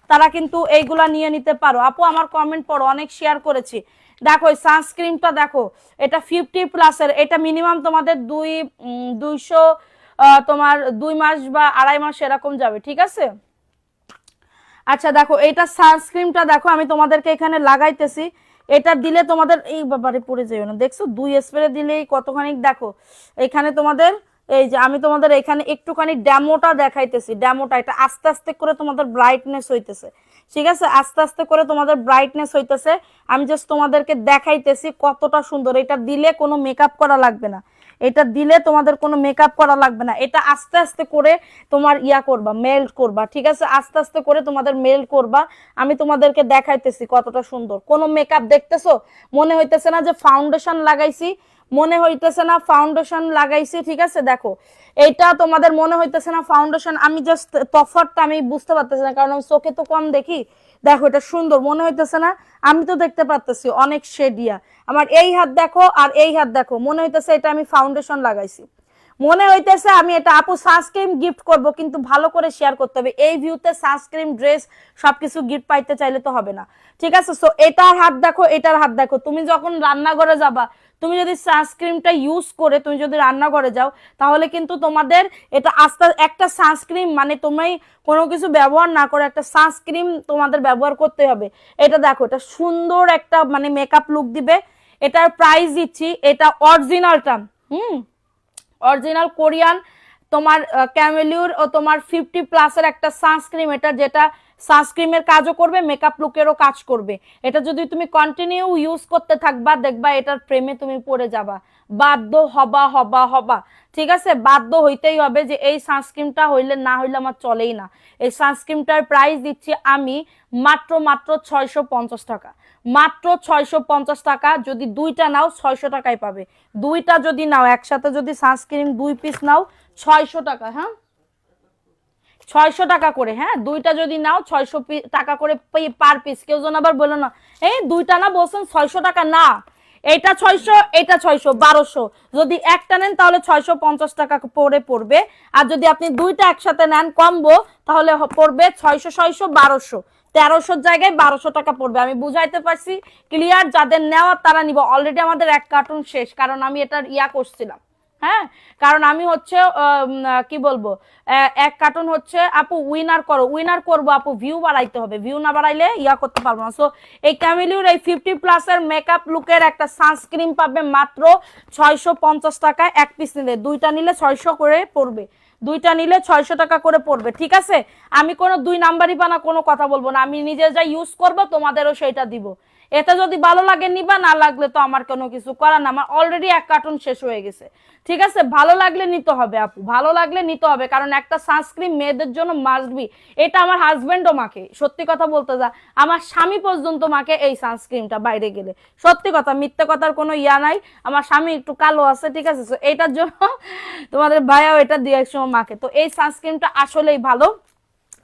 তারা কিন্তু এইগুলা নিয়ে নিতে পারো। আপু আমার কমেন্ট পড়ো, অনেক শেয়ার করেছি। দেখো এই সানস্ক্রিনটা দেখো, এটা 50+ এর, এটা মিনিমাম তোমাদের 200 তোমার 2 মাস বা 2.5 মাস এরকম যাবে, ঠিক আছে। আচ্ছা দেখো, এটা সানস্ক্রিনটা দেখো, আমি তোমাদেরকে এখানে লাগাইতেছি। এটা দিলে তোমাদের এই ব্যাপারে পড়ে যাবে না, দেখছো 2 স্প্রে দিলেই কতখানি। দেখো এখানে তোমাদের, এই যে আমি তোমাদের এখানে একটুখানি ডেমোটা দেখাইতেছি। ডেমোটা এটা আস্তে আস্তে করে তোমাদের ব্রাইটনেস হইতেছে, ঠিক আছে, আস্তে আস্তে করে তোমাদের ব্রাইটনেস হইতেছে। আমি জাস্ট তোমাদেরকে দেখাইতেছি কতটা সুন্দর। এটা দিলে কোনো মেকআপ করা লাগবে না, এটা দিলে তোমাদের কোনো মেকআপ করা লাগবে না, এটা আস্তে আস্তে করে তোমার করবা, মেল্ট করবা, ঠিক আছে, আস্তে আস্তে করে তোমাদের মেল্ট করবা। আমি তোমাদেরকে দেখাইতেছি কতটা সুন্দর। কোনো মেকআপ দেখতেছো, মনে হইতেছে না যে ফাউন্ডেশন লাগাইছি, মনে হইতেছে না ফাউন্ডেশন লাগাইছি, ঠিক আছে। দেখো এটা তোমাদের মনে হইতেছে না ফাউন্ডেশন, আমি জাস্ট তফাৎটা আমি বুঝতে পারতেছি না, কারণ আমি চোখে তো কম দেখি। দেখো এটা সুন্দর মনে হইতেছে না, আমি তো দেখতে পারতেছি অনেক শেডিয়া। আমার এই হাত দেখো আর এই হাত দেখো, মনে হইতেছে এটা আমি ফাউন্ডেশন লাগাইছি, মনে হইতেছে আমি এটা আপু সানস্ক্রিন গিফট করব, কিন্তু ভালো করে শেয়ার করতে হবে। এই ভিউতে সানস্ক্রিন, ড্রেস সবকিছু গিফট পাইতে চাইলে তো হবে না, ঠিক আছে। সো এটার হাত দেখো, এটার হাত দেখো। তুমি যখন রান্নাঘরে যাবা, তুমি যদি সানস্ক্রিনটা ইউজ করে তুমি যদি রান্নাঘরে যাও, তাহলে কিন্তু তোমাদের এটা আস্তে একটা সানস্ক্রিন, মানে তুমি কোনো কিছু ব্যবহার না করে একটা সানস্ক্রিন তোমাদের ব্যবহার করতে হবে। এটা দেখো, এটা সুন্দর একটা মানে মেকআপ লুক দিবে। এটার প্রাইস দিচ্ছি, এটা অরিজিনালটা, অরিজিনাল কোরিয়ান তোমার ক্যামেলিউর ও তোমার 50+ একটা সানস্ক্রিন, এটা যেটা সানস্ক্রিনের কাজও করবে, মেকআপ লুকেরও কাজ করবে। এটা যদি তুমি কন্টিনিউ ইউজ করতে থাকবা, দেখবা এটার প্রেমে তুমি পড়ে যাবা, বাধ্য হবা হবা হবা, ঠিক আছে, বাধ্য হইতেই হবে যে এই সানস্ক্রিনটা হইলে না হইলে আমার চলেই না। এই সানস্ক্রিনটার প্রাইস দিচ্ছি আমি মাত্র মাত্র 650 টাকা, মাত্র 650 টাকা। যদি দুইটা নাও 600 টাকায় পাবে, দুইটা যদি নাও একসাথে, যদি সানস্ক্রিন 2 পিস নাও 600 টাকা, হ্যাঁ 600 টাকা করে, হ্যাঁ দুইটা যদি নাও 600 টাকা করে পার পিস। কেউ যেন আবার বলো না এই দুইটা না বলছেন 600 টাকা, না এটা 600 এটা 600, 1200। যদি একটা নেন তাহলে 650 টাকা পরে পড়বে, আর যদি আপনি দুইটা একসাথে নেন কম্বো, তাহলে পড়বে 600 600 1200, 1300 জায়গায় 1200 টাকা পড়বে। আমি বুঝাইতে পারছি ক্লিয়ার? যাদের নেওয়া তারা নিব। অলরেডি আমাদের 1 কার্টুন শেষ, কারণ আমি এটার করছিলাম, হ্যাঁ, কারণ আমি হচ্ছে কি বলবো, 1 কার্টুন হচ্ছে আপু উইনার করো, উইনার করবো আপু, ভিউ বাড়াইতে হবে, ভিউ না বাড়াইলে করতে পারবো না। সো এই ক্যামেলিউর এই 50+ এর মেকআপ লুকের একটা সানস্ক্রিন পাবে মাত্র 650 টাকায়, 1 পিস নিলে, দুইটা নিলে 600 করে পড়বে, দুইটা নিলে 600 টাকা করে পড়বে, ঠিক আছে। আমি কোনো 2 নাম্বারই বানা কোনো কথা বলবো না, আমি নিজে যা ইউজ করবো তোমাদেরও সেটা দিব। এটা যদি ভালো লাগে নিবা, না লাগলে তো আমার কোনো কিছু করার না, আমার অলরেডি 1 কার্টুন শেষ হয়ে গেছে, ঠিক আছে। ভালো লাগলে নিতে হবে আপু, ভালো লাগলে নিতে হবে, কারণ একটা সানস্ক্রিন মেয়েদের জন্য মাস্ট বি। এটা আমার হাজবেন্ডও মাকে, সত্যি কথা বলতে যা আমার স্বামী পর্যন্ত মাকে এই সানস্ক্রিনটা বাইরে গেলে, সত্যি কথা, মিথ্যে কথার কোনো নাই। আমার স্বামী একটু কালো আছে, ঠিক আছে, এটার জন্য তোমাদের ভাইয়াও এটা দিয়ে এক সময় মাকে। তো এই সানস্ক্রিনটা আসলেই ভালো,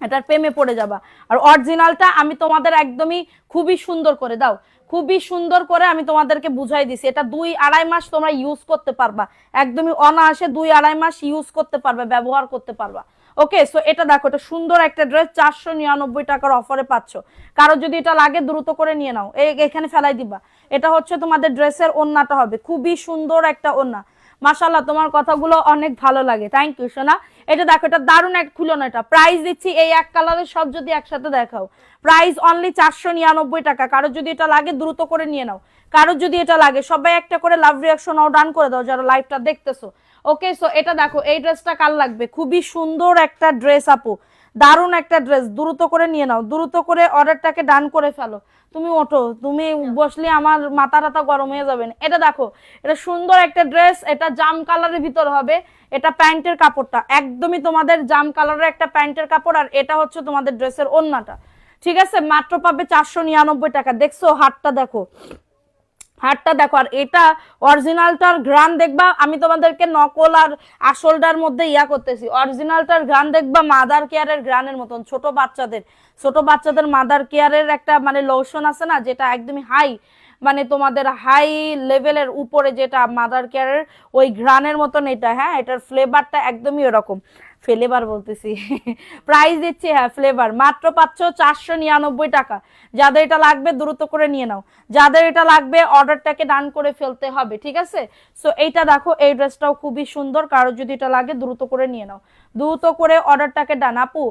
এটার প্রেমে পড়ে যাবা। আর অরিজিনালটা আমি তোমাদের একদমই খুবই সুন্দর করে দাও, খুবই সুন্দর করে আমি তোমাদেরকে বুঝাই দিছি। এটা 2-2.5 মাস তোমরা ইউজ করতে পারবা, একদমই অনায়াসে 2-2.5 মাস ইউজ করতে পারবে, ব্যবহার করতে পারবা। ওকে, সো এটা দেখো, এটা সুন্দর একটা ড্রেস, 499 টাকার অফারে পাচ্ছ। কারো যদি এটা লাগে দ্রুত করে নিয়ে নাও, এখানে ফেলাই দিবা। এটা হচ্ছে তোমাদের ড্রেসের ওড়নাটা হবে, খুবই সুন্দর একটা ওড়না। মাশাআল্লাহ, তোমার কথাগুলো অনেক ভালো লাগে, থ্যাংক ইউ সোনা। এটা দেখো, এটা দারুণ এক, খুলো না, এটা প্রাইস দিচ্ছি এই 1 কালারের সব যদি একসাথে দেখাও, প্রাইস অনলি 499 টাকা। কারো যদি এটা লাগে দ্রুত করে নিয়ে নাও, কারো যদি এটা লাগে সবাই একটা করে লাভ রিঅ্যাকশন ও ডান করে দাও যারা লাইভটা দেখতেছো। ওকে, সো এটা দেখো, এই ড্রেসটা কার লাগবে, খুবই সুন্দর একটা ড্রেস আপু, দারুণ একটা ড্রেস, দ্রুত করে নিয়ে নাও, দ্রুত করে অর্ডারটাকে ডান করে ফেলো। তুমি ওঠো, তুমি বসলে আমার মাথা টাথা গরম হয়ে যাবে। এটা দেখো, এটা সুন্দর একটা ড্রেস, এটা জাম কালারের ভিতর হবে, এটা প্যান্টের কাপড়টা একদমই তোমাদের জাম কালারের একটা প্যান্টের কাপড়, আর এটা হচ্ছে তোমাদের ড্রেসের ওড়নাটা, ঠিক আছে। মাত্র পাবে 499 টাকা। দেখছো হাতটা দেখো, হাতটা দেখো, আর এটা অরিজিনালটার ঘ্রাণ দেখবা। আমি তোমাদেরকে নকল আর আসলটার মধ্যে করতেছি, অরিজিনালটার ঘ্রাণ দেখবা মাদার কেয়ারের ঘ্রাণের মতন। ছোট বাচ্চাদের মাদার কেয়ারের একটা মানে লোশন আছে না, যেটা একদমই হাই, মানে তোমাদের হাই লেভেলের উপরে, যেটা মাদার কেয়ারের ওই ঘ্রাণের মতন এটা, হ্যাঁ, এটার ফ্লেভারটা একদমই ওরকম। ফ্লেভার বলতেছি, প্রাইস দিচ্ছি, হ্যাঁ ফ্লেভার, মাত্র পাচ্ছ 499 টাকা। যাদের এটা লাগবে দ্রুত করে নিয়ে নাও, যাদের এটা লাগবে অর্ডারটাকে ডান করে ফেলতে হবে, ঠিক আছে। সো এইটা দেখো, এই ড্রেসটাও খুবই সুন্দর, কারো যদি এটা লাগে দ্রুত করে নিয়ে নাও, দ্রুত করে অর্ডারটাকে ডান। আপু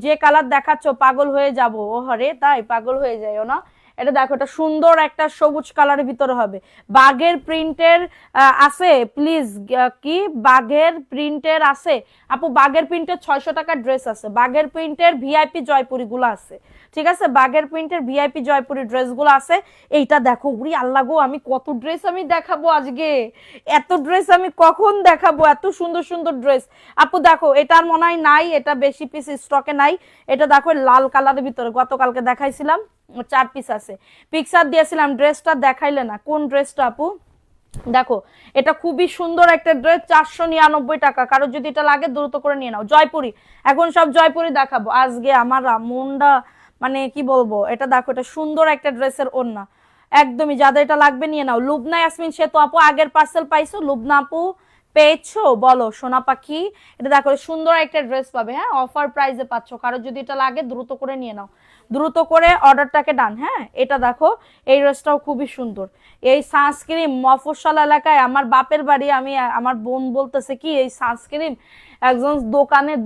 যে কালার দেখাচ্ছ পাগল হয়ে যাবো, ও হরে তাই পাগল হয়ে যায়ও না। এটা দেখো, এটা সুন্দর একটা সবুজ কালারের ভিতরে হবে, বাঘের প্রিন্টের আছে প্লিজ, কি বাঘের প্রিন্টের আছে আপু? বাঘের প্রিন্টের 600 টাকার ড্রেস আছে, বাঘের প্রিন্টের ভিআইপি জয়পুরি গুলো আছে, ঠিক আছে, বাঘের প্রিন্টের ভিআইপি জয়পুরি ড্রেস গুলো আছে। এইটা দেখো, উড়ি আল্লাহ গো, আমি কত ড্রেস আমি দেখাবো আজকে, এত ড্রেস আমি কখন দেখাবো, এত সুন্দর সুন্দর ড্রেস। আপু দেখো, এটার মনে হয় নাই, এটা বেশি পিস স্টকে নাই। এটা দেখো লাল কালারের ভিতরে, গতকালকে দেখাইছিলাম 4 পিস আছে, পিকচার দিয়েছিলাম, ড্রেসটা দেখাইলে না, কোন ড্রেসটা আপু? দেখো, এটা খুবই সুন্দর একটা ড্রেস, 499 টাকা। কারো যদি এটা লাগে দ্রুত করে নিয়ে নাও। জয়পুরি, এখন সব জয়পুরি দেখাবো আজকে, আমার মনটা মানে কি বলবো। এটা দেখো, এটা সুন্দর একটা ড্রেসের ওড়না, একদমই যাদের এটা লাগবে নিয়ে নাও। লুবনা ইয়াসমিন সে তো আপু আগের পার্সেল পাইছো, লুবনা আপু পেয়েছো বলো সোনা পাখি। এটা দেখো, সুন্দর একটা ড্রেস পাবে, হ্যাঁ অফার প্রাইসে পাচ্ছ। কারো যদি এটা লাগে দ্রুত করে নিয়ে নাও, দ্রুত করে অর্ডারটাকে ডান। হ্যাঁ, এটা দেখো, এই ড্রেসটাও খুবই সুন্দর। এই সানস্ক্রিন মফস্বল এলাকায়, আমার বাপের বাড়ি, আমি আমার বোন বলতেছে কি এই সানস্ক্রিন একজন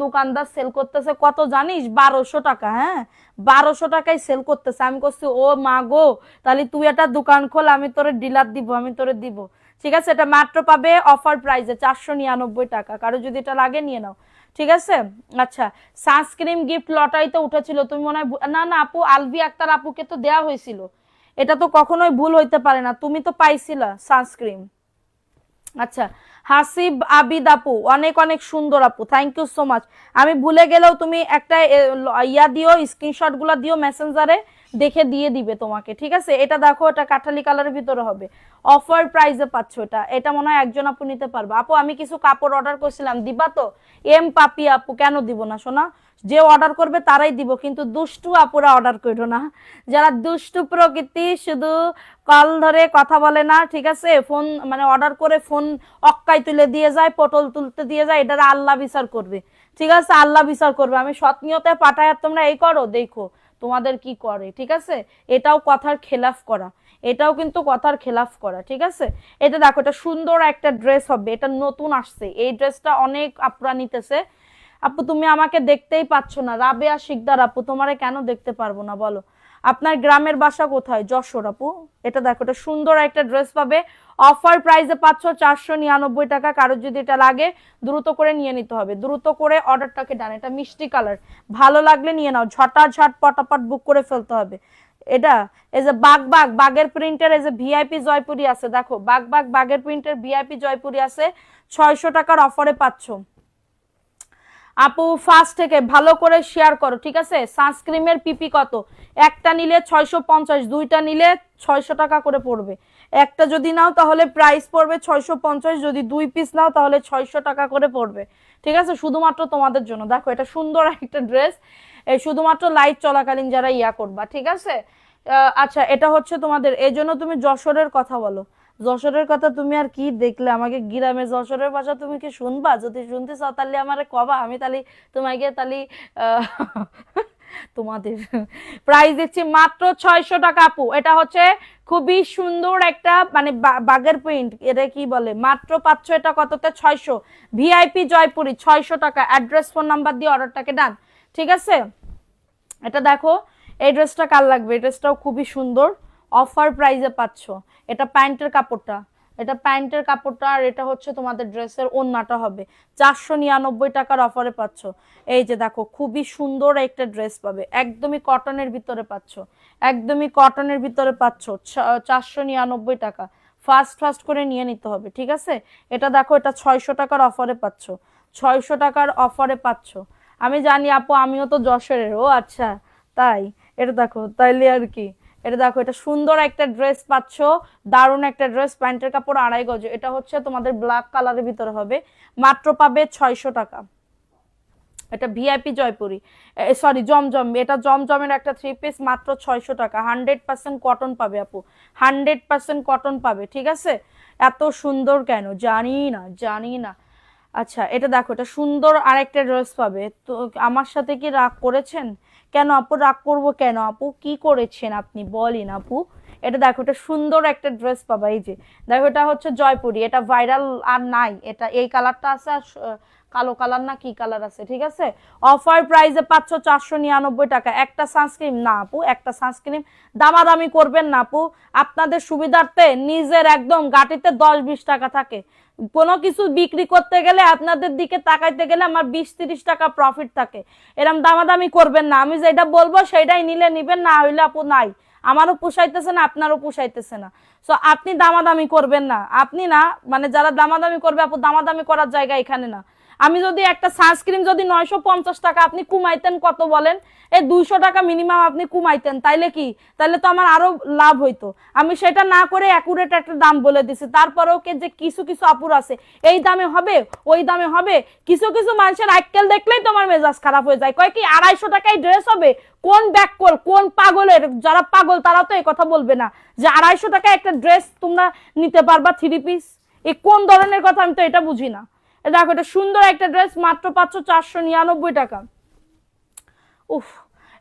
দোকানদার সেল করতেছে কত জানিস? 1200 টাকা। হ্যাঁ, 1200 টাকায় সেল করতেছে। আমি করছি ও মা গো, তাহলে তুই একটা দোকান খোল, আমি তোরে ডিলার দিব, আমি তোরে দিব। ঠিক আছে, এটা মাত্র পাবে অফার প্রাইসে 499 টাকা। কারো যদি এটা লাগে নিয়ে নাও, ঠিক আছে। আচ্ছা, সানস্ক্রিন গিফট লটারিতে উঠেছিল, তুমি মনে হয় না না আপু, আলভি আক্তার আপুকে তো দেয়া হয়েছিল, এটা তো কখনোই ভুল হইতে পারে না, তুমি তো পাইছিলা সানস্ক্রিন। আচ্ছা, হাসিব আবিদ আপু অনেক অনেক সুন্দর আপু, থ্যাংক ইউ সো মাচ। আমি ভুলে গেলেও তুমি একটা ইয়া দিও, স্ক্রিনশট গুলা দিও মেসেঞ্জারে, দেখে দিয়ে দিবে তোমাকে, ঠিক আছে। এটা দেখো, এটা কাঠালি কালারের ভিতরে হবে, অফার প্রাইসে পাচ্ছ। এটা এটা মনে হয় একজন আপু নিতে পারবে। আপু আমি কিছু কাপড় অর্ডার করছিলাম, দিবা তো? এম পাপি আপু, কেন দিব না সোনা, যে অর্ডার করবে তারাই দিব, কিন্তু দুষ্টু আপুরা অর্ডার করো না, যারা দুষ্টু প্রকৃতি, শুধু কল ধরে কথা বলে না, ঠিক আছে, ফোন মানে অর্ডার করে ফোন অক্কাই তুলে দিয়ে যায়, পটল তুলতে দিয়ে যায়, এটা আল্লাহ বিচার করবে, ঠিক আছে, আল্লাহ বিচার করবে। আমি সৎনিয়তে পাঠায়, তোমরা এই করো, দেখো তোমাদের কি করে, ঠিক আছে। এটাও কথার খেলাফ করা, এটাও কিন্তু কথার খেলাফ করা, ঠিক আছে। এটা দেখো, এটা সুন্দর একটা ড্রেস হবে, এটা নতুন আসছে, এই ড্রেসটা অনেক আপুরা নিতেছে। আপু তুমি আমাকে দেখতেই পাচ্ছ না, রাবেয়া শিকদার আপু, তোমারে কেন দেখতে পারবো না বলো? আপনার গ্রামের বাসা কোথায়? যশোর আপু। এটা দেখো, এটা সুন্দর একটা ড্রেস পাবে, অফার প্রাইসে পাচ্ছ 499 টাকা। কারো যদি এটা লাগে দ্রুত করে নিয়ে নিতে হবে, দ্রুত করে অর্ডারটাকে ডান। এটা মিষ্টি কালার, ভালো লাগলে নিয়ে নাও, ঝটাঝট পটাপট বুক করে ফেলতে হবে। এটা এই যে বাগের প্রিন্টের এই যে ভিআইপি জয়পুরি আছে, দেখো বাগের প্রিন্টের ভিআইপি জয়পুরি আছে, 600 টাকার অফারে পাচ্ছ। আপু ফার্স্ট থেকে ভালো করে শেয়ার করো, ঠিক আছে। সানস্ক্রিমের পিপি কত? একটা নিলে 650, দুইটা নিলে 600 টাকা করে পড়বে। একটা যদি নাও তাহলে প্রাইস পড়বে 650, যদি 2 পিস নাও তাহলে 600 টাকা করে পড়বে, ঠিক আছে, শুধুমাত্র তোমাদের জন্য। দেখো, এটা সুন্দর একটা ড্রেস, এই শুধুমাত্র লাইট চলাকালীন যারা ইয়া করবা, ঠিক আছে। আচ্ছা, এটা হচ্ছে তোমাদের, এই জন্য তুমি যশোরের কথা বলো, যশোরের কথা তুমি আর কি দেখলে, আমাকে গ্রামে যশোরের ভাষা তুমি কি শুনবা? যদি শুনতে চাও তাহলে আমারে কবা, আমি তাহলে তোমাকে তাহলে তোমাদের প্রাইস দিচ্ছি মাত্র 600 টাকা আপু। এটা হচ্ছে খুবই সুন্দর একটা মানে বাগের প্রিন্ট, এটা কি বলে, মাত্র পাচ্ছ এটা কততে? 600। ভিআইপি জয়পুরি 600 টাকা। অ্যাড্রেস ফোন নাম্বার দিয়ে অর্ডারটাকে ডান, ঠিক আছে। এটা দেখো, এই ড্রেসটা কার লাগবে, এই ড্রেসটাও খুবই সুন্দর, অফার প্রাইসে পাচ্ছ। এটা প্যান্টের কাপড়টা, এটা প্যান্টের কাপড়টা, আর এটা হচ্ছে তোমাদের ড্রেসের ওড়নাটা হবে, 499 টাকার অফারে পাচ্ছ। এই যে দেখো, খুবই সুন্দর একটা ড্রেস পাবে, একদমই কটনের ভিতরে পাচ্ছ, একদমই কটনের ভিতরে পাচ্ছ, 499 টাকা। ফাস্ট করে নিয়ে নিতে হবে, ঠিক আছে। এটা দেখো, এটা 600 টাকার অফারে পাচ্ছ, 600 টাকার অফারে পাচ্ছ। আমি জানি আপু, আমিও তো যশোরের। ও আচ্ছা, তাই। এটা দেখো, তাইলে আর কি, এটা দেখো, এটা সুন্দর একটা ড্রেস পাচ্ছ, দারুণ একটা ড্রেস, প্যান্টের কাপড় 2.5 গজ। এটা হচ্ছে তোমাদের ব্ল্যাক কালারের ভিতরে হবে, মাত্র পাবে 600 টাকা। এটা ভিআইপি জয়পুরি, সরি জমজম, এটা জমজমের একটা 3 পিস, মাত্র 600 টাকা। 100% কটন পাবে আপু, 100% কটন পাবে, ঠিক আছে। এত সুন্দর কেন জানি না, জানি না। আচ্ছা, এটা দেখো, এটা সুন্দর আরেকটা ড্রেস পাবে। তো আমার সাথে কি রাগ করেছেন? কেন আপু রাগ করব কেন? আপু কি করেছেন আপনি বলেন আপু। এটা দেখো, এটা সুন্দর একটা ড্রেস পাবা, এই যে দেখো, এটা হচ্ছে জয়পুরি, এটা ভাইরাল আর নাই, এটা এই কালারটা আছে, আর কালো কালার না কি কালার আছে, ঠিক আছে। অফার প্রাইসে পাচ্ছ 499 টাকা। একটা সানস্ক্রিন না আপু, একটা সানস্ক্রিন দামাদামি করবেন না আপু, আপনাদের সুবিধার্থে নিজের একদম গাটিতে 10-20 টাকা থাকে, কোনো কিছু বিক্রি করতে গেলে আপনাদের দিকে তাকাইতে গেলে আমার 20-30 টাকা প্রফিট থাকে, এরকম দামাদামি করবেন না। আমি যেটা বলবো সেটাই নিলে নিবেন, না হইলে আপু নাই, আমারও পোষাইতেছে না আপনারও পোষাইতেছে না। সো আপনি দামাদামি করবেন না, আপনি না মানে যারা দামাদামি করবে আপু, দামাদামি করার জায়গা এখানে না। আমি যদি একটা সানস্ক্রিন যদি 950 টাকা আপনি কুমাইতেন কত বলেন, এই 200 টাকা মিনিমাম আপনি কুমাইতেন, তাইলে কি, তাইলে তো আমার আরো লাভ হইতো। আমি সেটা না করে অ্যাকুরেট একটা দাম বলে দিছি, তারপরেও কে যে কিছু কিছু আপুর আছে এই দামে হবে ওই দামে হবে, কিছু কিছু মানুষের আইকেল দেখলেই তোমার মেজাজ খারাপ হয়ে যায়, কয় কি 250 টাকায় ড্রেস হবে, কোন ব্যাককল কোন পাগলের, যারা পাগল তারা তো এই কথা বলবে না যে 250 টাকায় একটা ড্রেস তোমরা নিতে পারবা 3 পিস, এই কোন ধরনের কথা, আমি তো এটা বুঝি না। দেখো এটা সুন্দর একটা ড্রেস, মাত্র পাচ্ছ 499 টাকা। উফ,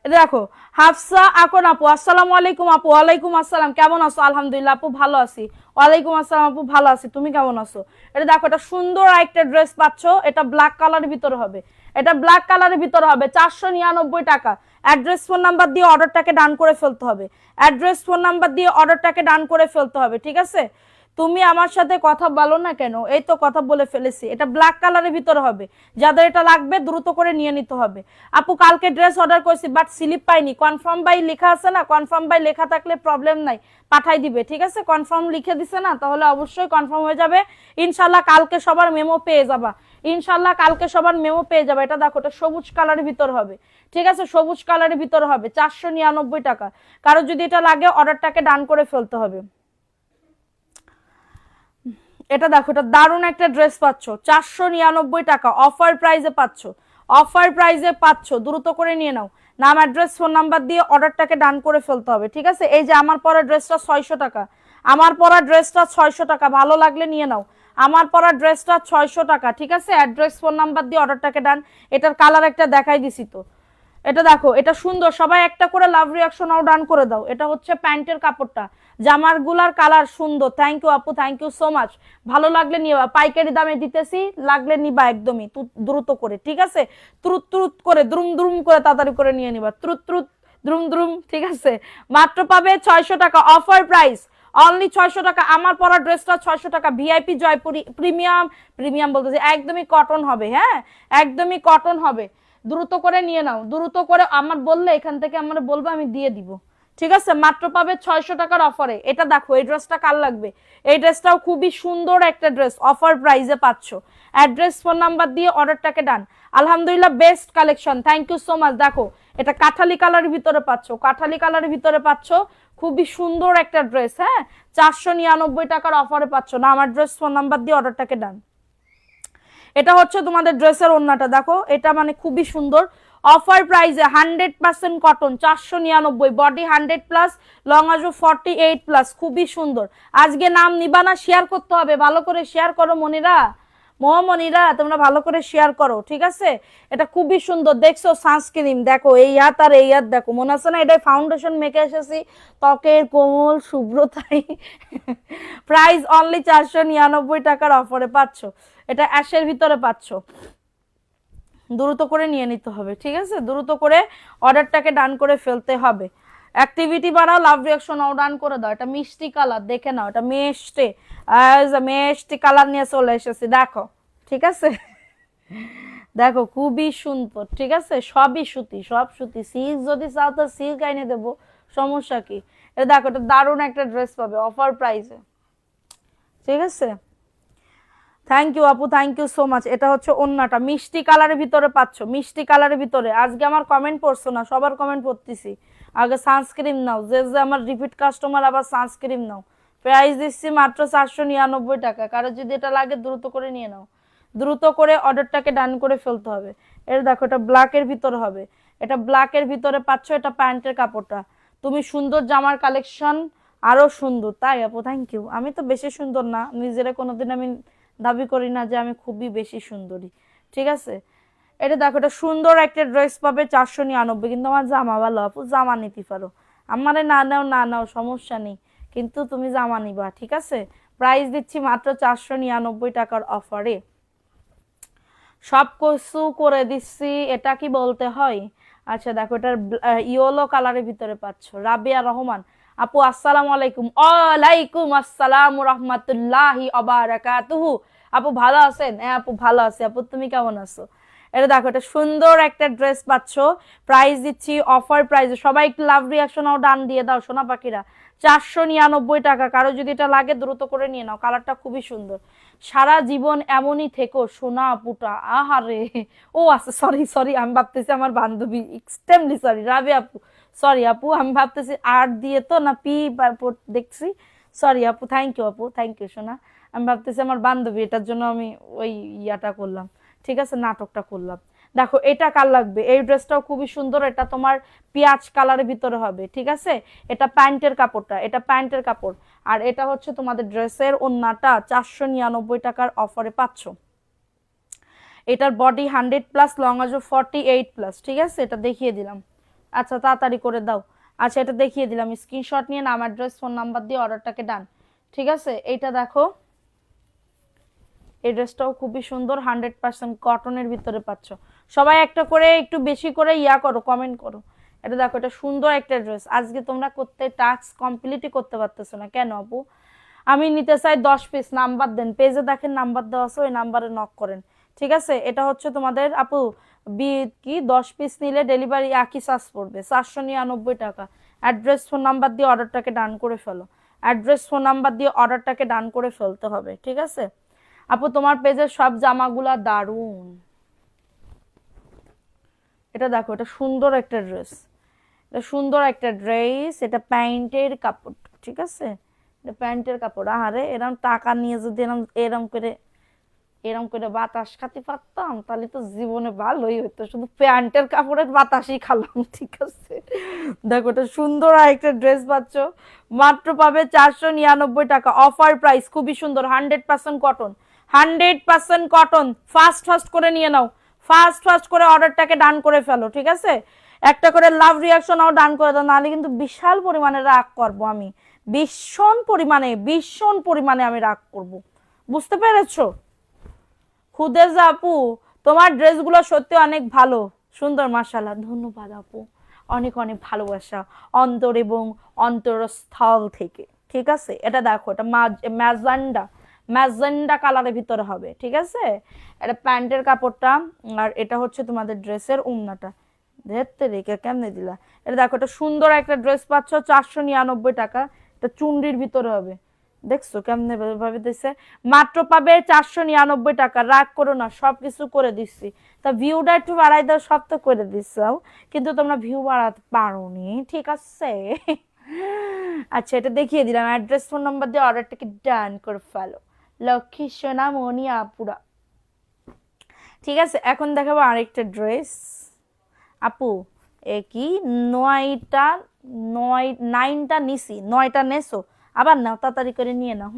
দেখো হাফসা আকন আপু, আসসালামু আলাইকুম আপু। ওয়ালাইকুম আসসালাম, কেমন আছো? আলহামদুলিল্লাহ আপু ভালো আছি। ওয়ালাইকুম আসসালাম আপু, ভালো আছি, তুমি কেমন আছো? এটা দেখো এটা সুন্দর একটা ড্রেস পাচ্ছ, এটা ব্ল্যাক কালারের ভিতরে হবে, এটা ব্ল্যাক কালারের ভিতরে হবে 499 টাকা। অ্যাড্রেস ফোন নাম্বার দিয়ে অর্ডারটাকে ডান করে ফেলতে হবে, অ্যাড্রেস ফোন নাম্বার দিয়ে অর্ডারটাকে ডান করে ফেলতে হবে, ঠিক আছে। তুমি আমার সাথে কথা বলো না কেন, এই তো কথা বলে ফেলেছি। এটা ব্ল্যাক কালারের ভিতরে হবে, যাদের এটা লাগবে দ্রুত করে নিয়ে নিতে হবে। আপু কালকে ড্রেস অর্ডার করেছি বাট স্লিপ পাইনি, কনফার্ম বাই লেখা আছে না, কনফার্ম বাই লেখা থাকলে প্রবলেম নাই, পাঠাই দিবে, ঠিক আছে। কনফার্ম লিখে দিছে না, তাহলে অবশ্যই কনফার্ম হয়ে যাবে ইনশাল্লাহ, কালকে সবার মেমো পেয়ে যাবা ইনশাল্লাহ, কালকে সবার মেমো পেয়ে যাবে। এটা দেখো এটা সবুজ কালারের ভিতর হবে, ঠিক আছে, সবুজ কালারের ভিতর হবে 499 টাকা। কারো যদি এটা লাগে অর্ডারটাকে ডান করে ফেলতে হবে। এটা দেখো এটা দারুণ একটা ড্রেস পাচ্ছ 499 টাকা, অফার প্রাইসে পাচ্ছ, অফার প্রাইসে পাচ্ছ, দ্রুত করে নিয়ে নাও। নাম অ্যাড্রেস ফোন নাম্বার দিয়ে অর্ডারটাকে ডান করে ফেলতে হবে, ঠিক আছে। এই যে আমার পরা ড্রেসটা 600 টাকা, আমার পরা ড্রেসটা 600 টাকা, ভালো লাগলে নিয়ে নাও। আমার পরা ড্রেসটা 600 টাকা, ঠিক আছে। অ্যাড্রেস ফোন নাম্বার দিয়ে অর্ডারটাকে ডান। এটার কালার একটা দেখাই দিছি তো, এটা দেখো এটা সুন্দর, সবাই একটা করে লাভ রিয়াকশন আও ডান করে দাও। এটা হচ্ছে প্যান্টের কাপড়টা, জামার গুলার কালার সুন্দর। থ্যাংক ইউ আপু, থ্যাংক ইউ সো মাচ। ভালো লাগলে নিবা, পাইকারি দামে দিতেছি, লাগলে নিবা একদমই দ্রুত করে, ঠিক আছে। ত্রুত ত্রুত করে দ্রুম দ্রুম করে তাড়াতাড়ি করে নিয়ে নিবা, ত্রুত ত্রুত দ্রুম দ্রুম, ঠিক আছে। মাত্র পাবে 600 টাকা, অফার প্রাইস অনলি 600 টাকা। আমার পরা ড্রেসটা 600 টাকা, ভিআইপি জয়পুরি প্রিমিয়াম, প্রিমিয়াম বলতেছি একদমই কটন হবে, হ্যাঁ একদমই কটন হবে, দ্রুত করে নিয়ে নাও, দ্রুত করে আমার বললে এখান থেকে আমার বলবো আমি দিয়ে দিব, ঠিক আছে। মাত্র পাবে 600 টাকার অফারে। এটা দেখো এই ড্রেসটা কার লাগবে, এই ড্রেসটাও খুবই সুন্দর একটা ড্রেস, অফার প্রাইসে পাচ্ছ। অ্যাড্রেস ফোন নাম্বার দিয়ে অর্ডারটাকে ডান। আলহামদুলিল্লাহ best collection, thank you so much. দেখো এটা কাঠালি কালারের ভিতরে পাচ্ছ, কাঠালি কালারের ভিতরে পাচ্ছ, খুবই সুন্দর একটা ড্রেস, হ্যাঁ 499 টাকার অফারে পাচ্ছ। না আমার ড্রেস ফোন নাম্বার দিয়ে অর্ডারটাকে ডান। এটা হচ্ছে তোমাদের ড্রেসের ওড়নাটা, দেখো এটা মানে খুবই সুন্দর, অফার প্রাইসে 100% কটন, 499, বডি 100+, লং আজও 48+, খুবই সুন্দর। আজকে নাম নিবা না, শেয়ার করতে হবে, ভালো করে শেয়ার করো মনিরা, মনিরা তোমরা ভালো করে শেয়ার করো, ঠিক আছে। এটা খুবই সুন্দর, দেখছো সানস্ক্রিন দেখো, এই হাত আর এই হাত দেখো, মনে আছে না এটা ফাউন্ডেশন মেখে এসেছি, ত্বকের কোমল শুভ্রতাই। প্রাইস অনলি 499 টাকার অফারে পাচ্ছ। এটা অ্যাশের ভিতরে পাচ্ছ, দ্রুত করে নিয়ে নিতে হবে, ঠিক আছে। দ্রুত করে অর্ডারটাকে ডান করে ফেলতে হবে। অ্যাক্টিভিটি বাড়াও, লাভ রিঅ্যাকশন আও ডান করে দাও। এটা মিষ্টি কালার, দেখে নাও, এটা মিষ্টি মিষ্টি কালার নিয়ে চলে এসেছি, দেখো ঠিক আছে। দেখো খুবই সুন্দর, ঠিক আছে, সবই সুতি, সব সুতি, সিল্ক যদি চাও তো সিল্ক আইনে দেবো, সমস্যা কি। এটা দেখো এটা দারুণ একটা ড্রেস পাবে অফার প্রাইসে, ঠিক আছে। থ্যাংক ইউ আপু, থ্যাংক ইউ সো মাচ। এটা হচ্ছে ওন্নাটা, মিষ্টি কালারের ভিতরে পাচ্ছ, মিষ্টি কালারের ভিতরে। আজকে আমার কমেন্ট পড়ছো না, সবার কমেন্ট পড়তেছি। আগে সানস্ক্রিন নাও, যে যে আমার রিপিট কাস্টমার আবার সানস্ক্রিন নাও। প্রাইস দিচ্ছি মাত্র 499 টাকা। কারো যদি এটা লাগে দ্রুত করে নিয়ে নাও, দ্রুত করে অর্ডারটাকে ডান করে ফেলতে হবে। এর দেখো এটা ব্ল্যাকের ভিতরে হবে, এটা ব্ল্যাকের ভিতরে পাচ্ছ, এটা প্যান্টের কাপড়টা। তুমি সুন্দর জামার কালেকশন, আরো সুন্দর, তাই আপু থ্যাংক ইউ। আমি তো বেশি সুন্দর না, নিজেরা কোনোদিন আমি দাবি করি না যে আমি খুবই বেশি সুন্দরী, ঠিক আছে। এটা দেখো এটা সুন্দর একটা ড্রেস পাবে 499, কিন্তু আমার জামা ভালো আপু, জামা নিতে পারো, আমারে না নাও না নাও সমস্যা নেই, কিন্তু তুমি জামা নিবা, ঠিক আছে। প্রাইস দিচ্ছি মাত্র 499 টাকার অফারে। সব কিছু করে দিচ্ছি, এটা কি বলতে হয়? আচ্ছা দেখো, এটার ইয়েলো কালারের ভিতরে পাচ্ছ। রাবিয়া রহমান আপু, আসসালামু আলাইকুম। ওয়ালাইকুম আসসালাম রাহমাতুল্লাহি ওয়া বারাকাতুহু। আপু ভালো আছেন? হ্যাঁ আপু ভালো আছি। আপু তুমি কেমন আছো? এটা দেখো, এটা সুন্দর একটা ড্রেস পাচ্ছ। প্রাইস দিচ্ছি অফার প্রাইসে। সবাই একটু লাভ রিয়াকশন ও ডান দিয়ে দাও সোনা পাখিরা। 499 টাকা। কারো যদি এটা লাগে দ্রুত করে নিয়ে নাও, কালারটা খুবই সুন্দর। সারা জীবন এমনই থেকো সোনা আপুটা। আহারে, ও আচ্ছা, সরি সরি, আমি ভাবতেছি আমার বান্ধবী, এক্সট্রিমলি সরি রাবে আপু। সরি আপু, আমি ভাবতেছি আর দিয়ে তো না পি দেখছি। সরি আপু, থ্যাংক ইউ আপু, থ্যাংক ইউ সোনা। আমি ভাবতেছি আমার বান্ধবী, এটার জন্য আমি ওই ইয়াটা করলাম, ঠিক আছে, নাটকটা করলাম। দেখো এটা কার লাগবে, এই ড্রেসটাও খুবই সুন্দর। এটা তোমার পেঁয়াজ কালারের ভিতরে হবে, ঠিক আছে। এটা প্যান্টের কাপড়টা, এটা প্যান্টের কাপড়। আর এটা হচ্ছে তোমাদের ড্রেসের ওন্নাটা। 499 টাকার অফারে পাচ্ছ। এটার বডি 100+, লং আসবে 48+, ঠিক আছে। এটা দেখিয়ে দিলাম। আচ্ছা তাড়াতাড়ি করে দাও। আচ্ছা এটা দেখিয়ে দিলাম, স্ক্রিনশট নিয়ে নাম, অ্যাড্রেস, ফোন নাম্বার দিয়ে অর্ডারটাকে ডান, ঠিক আছে। এইটা দেখো, এই ড্রেসটাও খুবই সুন্দর, 100% কটনের ভিতরে পাচ্ছ। সবাই একটা করে একটু বেশি করে ইয়া করো, কমেন্ট করো। এটা দেখো, এটা সুন্দর একটা ড্রেস। আজকে তোমরা করতে টাস্ক কমপ্লিটই করতে পারতেছো না কেন আপু? আমি নিতে চাই 10 পিস। নাম্বার দেন, পেজে দেখেন নাম্বার দেওয়া আছে, ওই নাম্বারে নক করেন, ঠিক আছে। এটা হচ্ছে তোমাদের আপু বি কি 10 পিস নিলে ডেলিভারি একই চার্জ পড়বে, 499 টাকা। অ্যাড্রেস ফোন নাম্বার দিয়ে অর্ডারটাকে ডান করে ফেলো। অ্যাড্রেস ফোন নাম্বার দিয়ে অর্ডারটাকে ডান করে ফেলতে হবে, ঠিক আছে। আপু তোমার পেজের সব জামাগুলা দারুন। এটা দেখো, এটা সুন্দর একটা ড্রেস। এটা সুন্দর একটা ড্রেস, এটা প্যান্টের কাপড়, ঠিক আছে। এটা প্যান্টের কাপড়। আরে এরম টাকা নিয়ে যদি এরম এরম করে বাতাস খাতে পারতাম, তাহলে তো জীবনে ভালোই হতো। শুধু প্যান্টের কাপড়ের বাতাসই খালাম, ঠিক আছে। দেখো, এটা সুন্দর একটা ড্রেস পাচ্ছ। মাত্র পাবে 499 টাকা, অফার প্রাইস, খুবই সুন্দর। 100% কটন, 100% কটন। ফাস্ট ফাস্ট করে নিয়ে নাও, ফাস্ট ফাস্ট করে অর্ডারটাকে ডান করে ফেলো, ঠিক আছে। একটা করে লাভ রিয়াকশনও ডান করে দাও, নাহলে কিন্তু বিশাল পরিমাণে রাগ করবো আমি। ভীষণ পরিমাণে আমি রাগ করব, বুঝতে পেরেছো? খুদেজা আপু, তোমার ড্রেসগুলো সত্যি অনেক ভালো সুন্দর, মাশাআল্লাহ। ধন্যবাদ আপু, অনেক অনেক ভালোবাসা অন্তর এবং অন্তরস্থল থেকে, ঠিক আছে। এটা দেখো, এটা ম্যাজেন্ডা, ম্যাজেন্ডা কালারের ভিতরে হবে, ঠিক আছে। এটা প্যান্টের কাপড়টা। আর এটা হচ্ছে তোমাদের ড্রেসের ওড়নাটা। ধরতে রেখে কেমনে দিলা। এটা দেখো, এটা সুন্দর একটা ড্রেস পাচ্ছ, 499 টাকা। এটা চুন্ডির ভিতরে হবে, দেখছো কেমনে ভাবে দিচ্ছে। মাত্র পাবে 499 টাকা। রাগ করো না, সবকিছু করে দিচ্ছি। তা ভিউটা একটু বাড়াই দাও, সব তো করে দিচ্ছাও, কিন্তু তোমরা ভিউ বাড়াতে পারোনি, ঠিক আছে। আচ্ছা এটা দেখিয়ে দিলাম, অ্যাড্রেস ফোন নাম্বার দিয়ে অর্ডারটাকে ডান করে ফেলো লক্ষ্মী সোনা মনি আপুরা, ঠিক আছে। এখন দেখাবো আরেকটা ড্রেস। আপু কি নয়টা, 9টা নিছি, 9টা নেছো, আবার নাও, তাড়াতাড়ি করে নিয়ে নাও।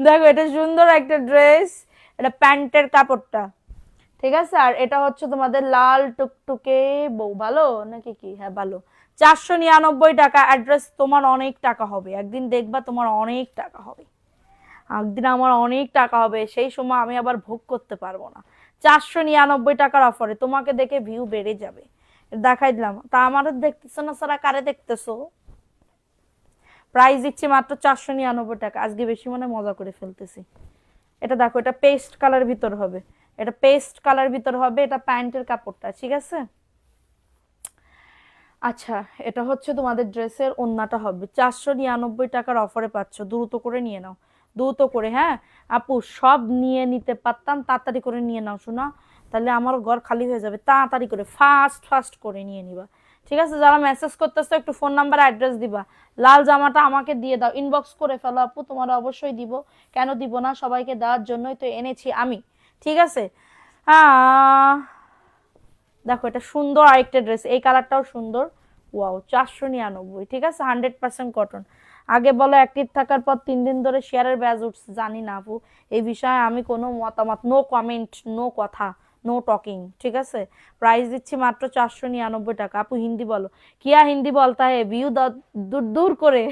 দেখো, এটা সুন্দর একটা ড্রেস। এটা প্যান্টের কাপড়টা, ঠিক আছে। আর এটা হচ্ছে তোমাদের লাল টুকটুকে বউ, ভালো নাকি কি? হ্যাঁ ভালো। 499 টাকা। অ্যাড্রেস তোমার অনেক টাকা হবে, একদিন দেখবা তোমার অনেক টাকা হবে, একদিন আমার অনেক টাকা হবে, সেই সময় আমি আবার ভোগ করতে পারবো না। 499 টাকার অফারে তোমাকে দেখে ভিউ বেড়ে যাবে, দেখাই দিলাম। তা আমাদের দেখতেছো না সারা, কারে দেখতেছো? প্রাইস দিচ্ছি মাত্র 499 টাকা। আজকে বেশি মনে মজা করে ফেলতেছি। এটা দেখো, এটা পেস্ট কালার ভিতর হবে, এটা পেস্ট কালার ভিতর হবে। এটা প্যান্টের কাপড়টা, ঠিক আছে। আচ্ছা এটা হচ্ছে তোমাদের ড্রেসের ওন্নাটা হবে। 499 টাকার অফারে পাচ্ছ, দ্রুত করে নিয়ে নাও, দ্রুত করে। হ্যাঁ আপু, সব নিয়ে নিতে পারতাম, তাড়াতাড়ি করে নিয়ে নাও শোনা, তাহলে আমার ঘর খালি হয়ে যাবে। তাড়াতাড়ি করে ফাস্ট ফাস্ট করে নিয়ে নিবা, ঠিক আছে। যারা মেসেজ করতেছো একটু ফোন নাম্বার অ্যাড্রেস দিবা। লাল জামাটা আমাকে দিয়ে দাও, ইনবক্স করে ফেলো আপু, তোমার অবশ্যই দিব, কেন দিব না, সবাইকে দেওয়ার জন্যই তো এনেছি আমি, ঠিক আছে। আহ দেখো, এটা সুন্দর আরেকটা ড্রেস, এই কালারটাও সুন্দর। ওয়াও, 499, ঠিক আছে, 100% কটন। আগে বলো অ্যাক্টিভ থাকার পর 3 দিন ধরে শেয়ারের ব্যাজ উঠছে, জানি না আপু, এই বিষয়ে আমি কোনো মতামত, নো কমেন্ট, নো কথা, নো টকিং, ঠিক আছে। প্রাইস দিচ্ছি মাত্র 499 টাকা। আপু হিন্দি বলো, কিয়া হিন্দি বলতা হে, ভিউ দূর দূর করে